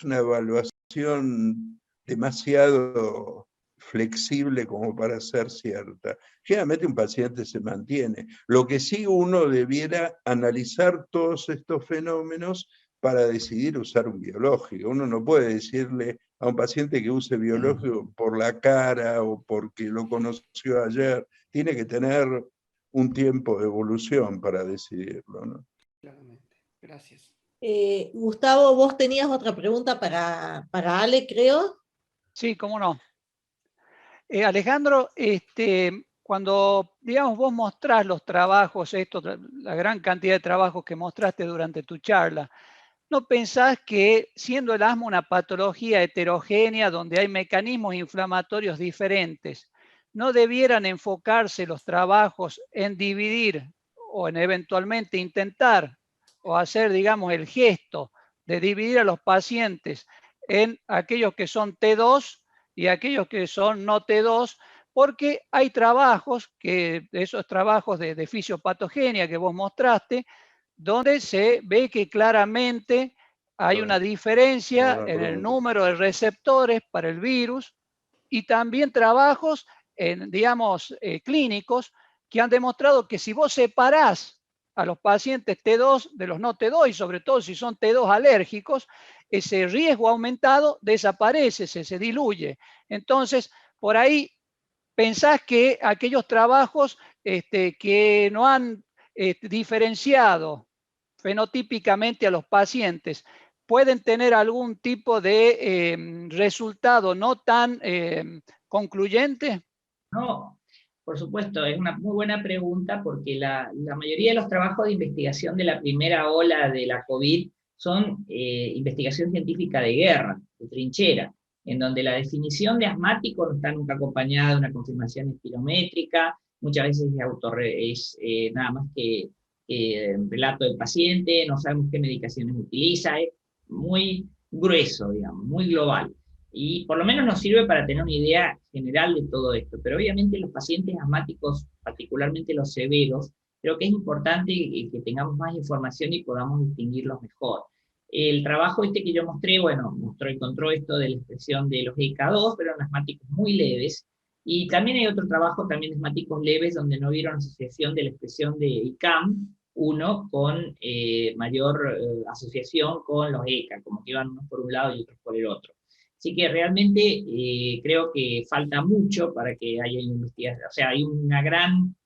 una evaluación demasiado flexible como para ser cierta. Generalmente un paciente se mantiene. Lo que sí uno debiera analizar todos estos fenómenos para decidir usar un biológico. Uno no puede decirle a un paciente que use biológico por la cara o porque lo conoció ayer. Tiene que tener un tiempo de evolución para decidirlo, ¿no? Claramente. Gracias. Gustavo, vos tenías otra pregunta para Ale, creo. Sí, cómo no. Alejandro, cuando, digamos, vos mostrás los trabajos, la gran cantidad de trabajos que mostraste durante tu charla, ¿no pensás que siendo el asma una patología heterogénea donde hay mecanismos inflamatorios diferentes, no debieran enfocarse los trabajos en dividir o en eventualmente intentar o hacer, digamos, el gesto de dividir a los pacientes en aquellos que son T2 y aquellos que son no T2 porque hay trabajos, esos trabajos de fisiopatogenia que vos mostraste, donde se ve que claramente hay una diferencia en el número de receptores para el virus, y también trabajos, digamos, clínicos, que han demostrado que si vos separás a los pacientes T2 de los no T2, y sobre todo si son T2 alérgicos, ese riesgo aumentado desaparece, se diluye. Entonces, por ahí pensás que aquellos trabajos que no han diferenciado fenotípicamente a los pacientes pueden tener algún tipo de resultado no tan concluyente. No, por supuesto, es una muy buena pregunta porque la mayoría de los trabajos de investigación de la primera ola de la COVID son investigación científica de guerra, de trinchera, en donde la definición de asmático no está nunca acompañada de una confirmación espirométrica, muchas veces es nada más que relato del paciente, no sabemos qué medicaciones utiliza, es muy grueso, digamos, muy global. Y por lo menos nos sirve para tener una idea general de todo esto, pero obviamente los pacientes asmáticos, particularmente los severos, creo que es importante que tengamos más información y podamos distinguirlos mejor. El trabajo que yo mostré, bueno, encontró esto de la expresión de los EK2, pero en asmáticos muy leves, y también hay otro trabajo, también de asmáticos leves, donde no vieron asociación de la expresión de ICAM, uno con mayor asociación con los ECA, como que iban unos por un lado y otros por el otro. Así que realmente creo que falta mucho para que haya investigación, o sea, hay una gran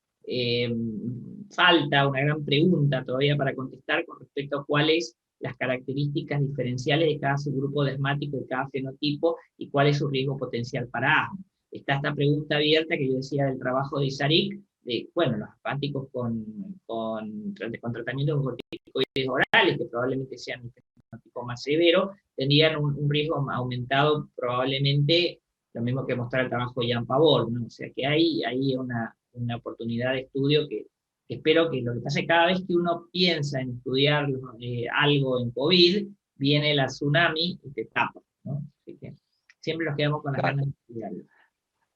falta, una gran pregunta todavía para contestar con respecto a cuáles las características diferenciales de cada subgrupo de asmático, de cada fenotipo, y cuál es su riesgo potencial para asma. Está esta pregunta abierta que yo decía del trabajo de Isaric, de, bueno, los asmáticos con tratamientos corticoides orales, que probablemente sean un fenotipo más severo, tendrían un riesgo aumentado probablemente, lo mismo que mostrar el trabajo de Jan Pavol, ¿no? O sea que hay una oportunidad de estudio que espero que lo que pase cada vez que uno piensa en estudiar algo en COVID, viene la tsunami y te tapa, ¿no? Así que siempre nos quedamos con las ganas de estudiarlo.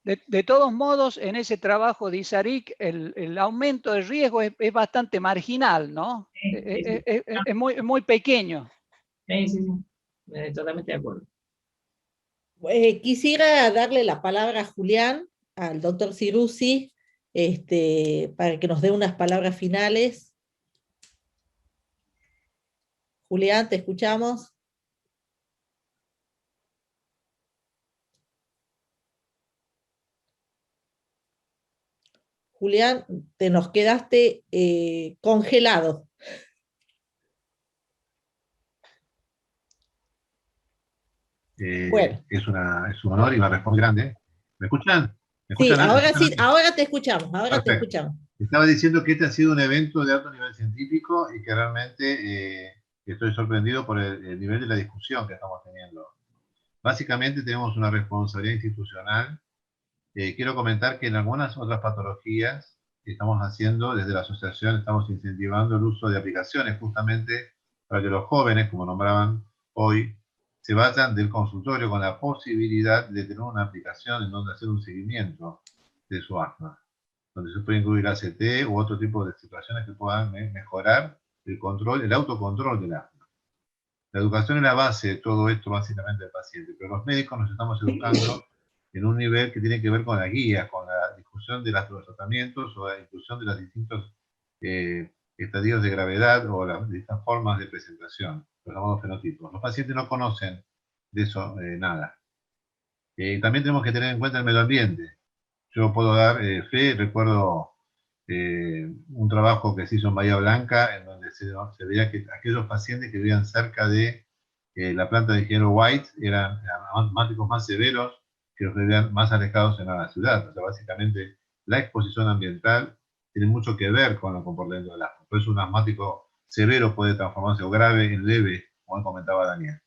De todos modos, en ese trabajo de Isaric, el aumento de riesgo es bastante marginal, ¿no? Sí, sí. Es muy pequeño. Sí. Totalmente de acuerdo. Quisiera darle la palabra a Julián, al doctor Ciruzzi, para que nos dé unas palabras finales. Julián, te escuchamos. Julián, te nos quedaste congelado. Bueno. Es un honor y una responsabilidad grande. ¿Me escuchan? Sí, ahora te escuchamos, te escuchamos. Estaba diciendo que este ha sido un evento de alto nivel científico y que realmente estoy sorprendido por el nivel de la discusión que estamos teniendo. Básicamente tenemos una responsabilidad institucional. Quiero comentar que en algunas otras patologías que estamos haciendo, desde la asociación estamos incentivando el uso de aplicaciones justamente para que los jóvenes, como nombraban hoy, se vayan del consultorio con la posibilidad de tener una aplicación en donde hacer un seguimiento de su asma, donde se puede incluir ACT u otro tipo de situaciones que puedan mejorar el control, el autocontrol del asma. La educación es la base de todo esto, básicamente, del paciente, pero los médicos nos estamos educando en un nivel que tiene que ver con la guía, con la discusión de los tratamientos o la inclusión de los distintos estadios de gravedad o las distintas formas de presentación, los llamados fenotipos. Los pacientes no conocen de eso nada. También tenemos que tener en cuenta el medio ambiente. Yo puedo dar fe, recuerdo un trabajo que se hizo en Bahía Blanca, en donde se veía que aquellos pacientes que vivían cerca de la planta de ingeniero White eran asmáticos más severos que los que vivían más alejados en la ciudad. O sea, básicamente la exposición ambiental tiene mucho que ver con el comportamiento del asma. Por eso un asmático severo puede transformarse o grave en leve, como comentaba Daniel.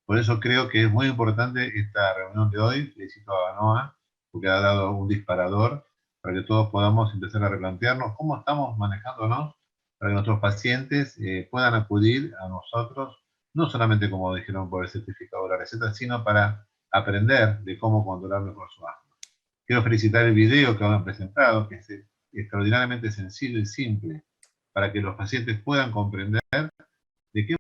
Por eso creo que es muy importante esta reunión de hoy. Felicito a Banoa porque ha dado un disparador para que todos podamos empezar a replantearnos cómo estamos manejándonos para que nuestros pacientes puedan acudir a nosotros, no solamente como dijeron por el certificado de la receta, sino para aprender de cómo controlar mejor su asma. Quiero felicitar el video que han presentado, que es extraordinariamente sencillo y simple, para que los pacientes puedan comprender de qué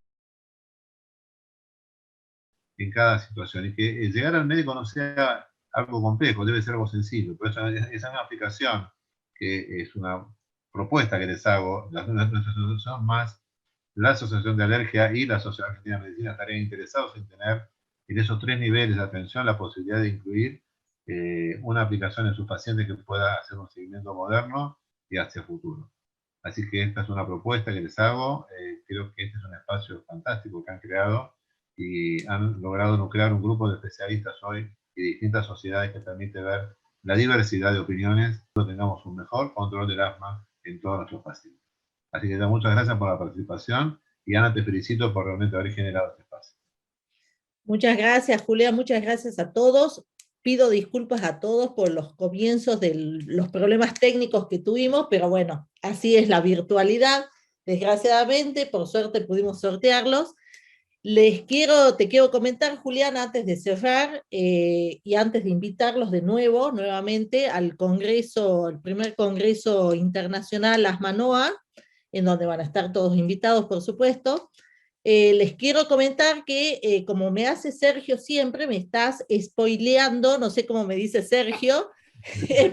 en cada situación, y que llegar al médico no sea algo complejo, debe ser algo sencillo. Por eso esa es una aplicación, que es una propuesta que les hago. Nuestra asociación más la Asociación de Alergia y la Sociedad Argentina de Medicina estarían interesados en tener en esos 3 niveles de atención la posibilidad de incluir una aplicación en sus pacientes que pueda hacer un seguimiento moderno y hacia futuro. Así que esta es una propuesta que les hago. Creo que este es un espacio fantástico que han creado y han logrado nuclear un grupo de especialistas hoy y distintas sociedades que permite ver la diversidad de opiniones, que tengamos un mejor control del asma en todos nuestros pacientes. Así que muchas gracias por la participación, y Ana, te felicito por realmente haber generado este espacio. Muchas gracias, Julia, muchas gracias a todos. Pido disculpas a todos por los comienzos de los problemas técnicos que tuvimos, pero bueno, así es la virtualidad. Desgraciadamente, por suerte pudimos sortearlos. Te quiero comentar, Julián, antes de cerrar y antes de invitarlos nuevamente al congreso, el primer congreso internacional Asma NOA, en donde van a estar todos invitados, por supuesto. Les quiero comentar que, como me hace Sergio siempre, me estás spoileando, no sé cómo me dice Sergio,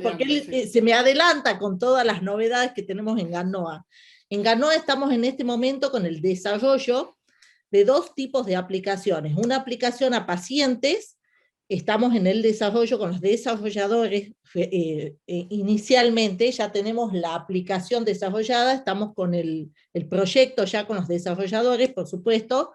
porque él se me adelanta con todas las novedades que tenemos en GANOA. En GANOA estamos en este momento con el desarrollo de 2 tipos de aplicaciones. Una aplicación a pacientes, estamos en el desarrollo con los desarrolladores. Inicialmente ya tenemos la aplicación desarrollada, estamos con el proyecto ya con los desarrolladores, por supuesto,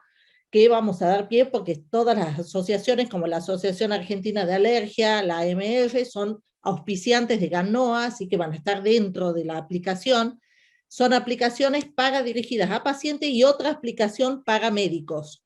que vamos a dar pie porque todas las asociaciones, como la Asociación Argentina de Alergia, la AMR, son auspiciantes de GANOA, así que van a estar dentro de la aplicación. Son aplicaciones dirigidas a pacientes y otra aplicación para médicos,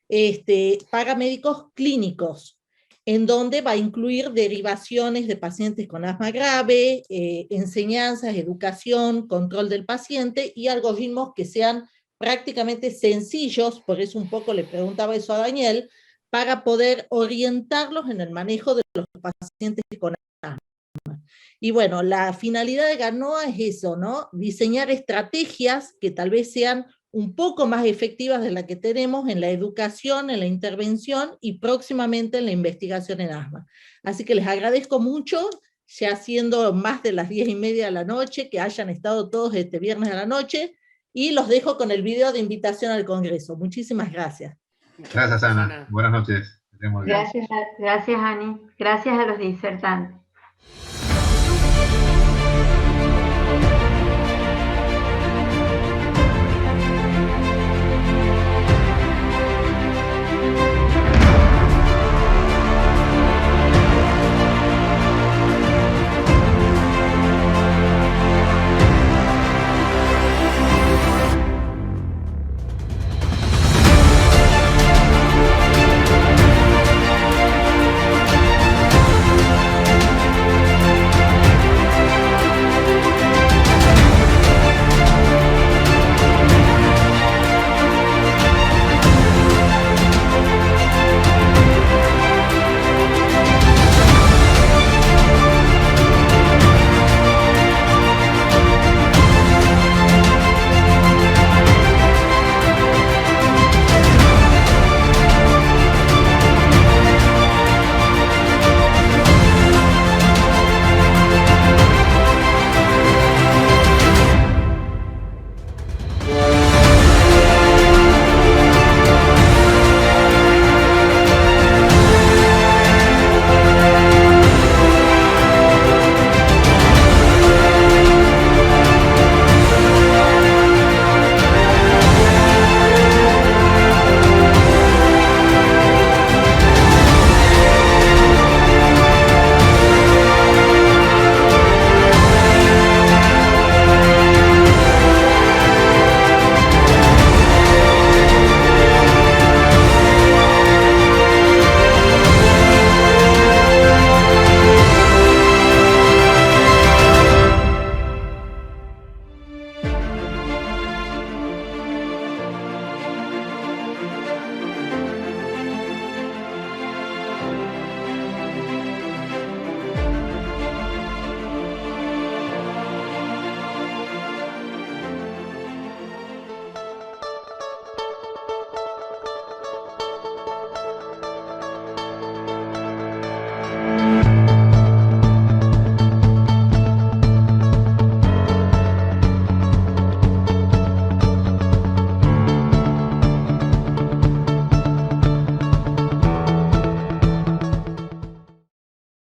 médicos clínicos, en donde va a incluir derivaciones de pacientes con asma grave, enseñanzas, educación, control del paciente y algoritmos que sean prácticamente sencillos, por eso un poco le preguntaba eso a Daniel, para poder orientarlos en el manejo de los pacientes con asma. Y bueno, la finalidad de GANOA es eso, ¿no? Diseñar estrategias que tal vez sean un poco más efectivas de las que tenemos en la educación, en la intervención y próximamente en la investigación en asma. Así que les agradezco mucho, ya siendo más de las 10:30 de la noche, que hayan estado todos este viernes a la noche, y los dejo con el video de invitación al Congreso. Muchísimas gracias. Gracias, Ana. Buenas noches. Gracias, Ani. Gracias a los disertantes.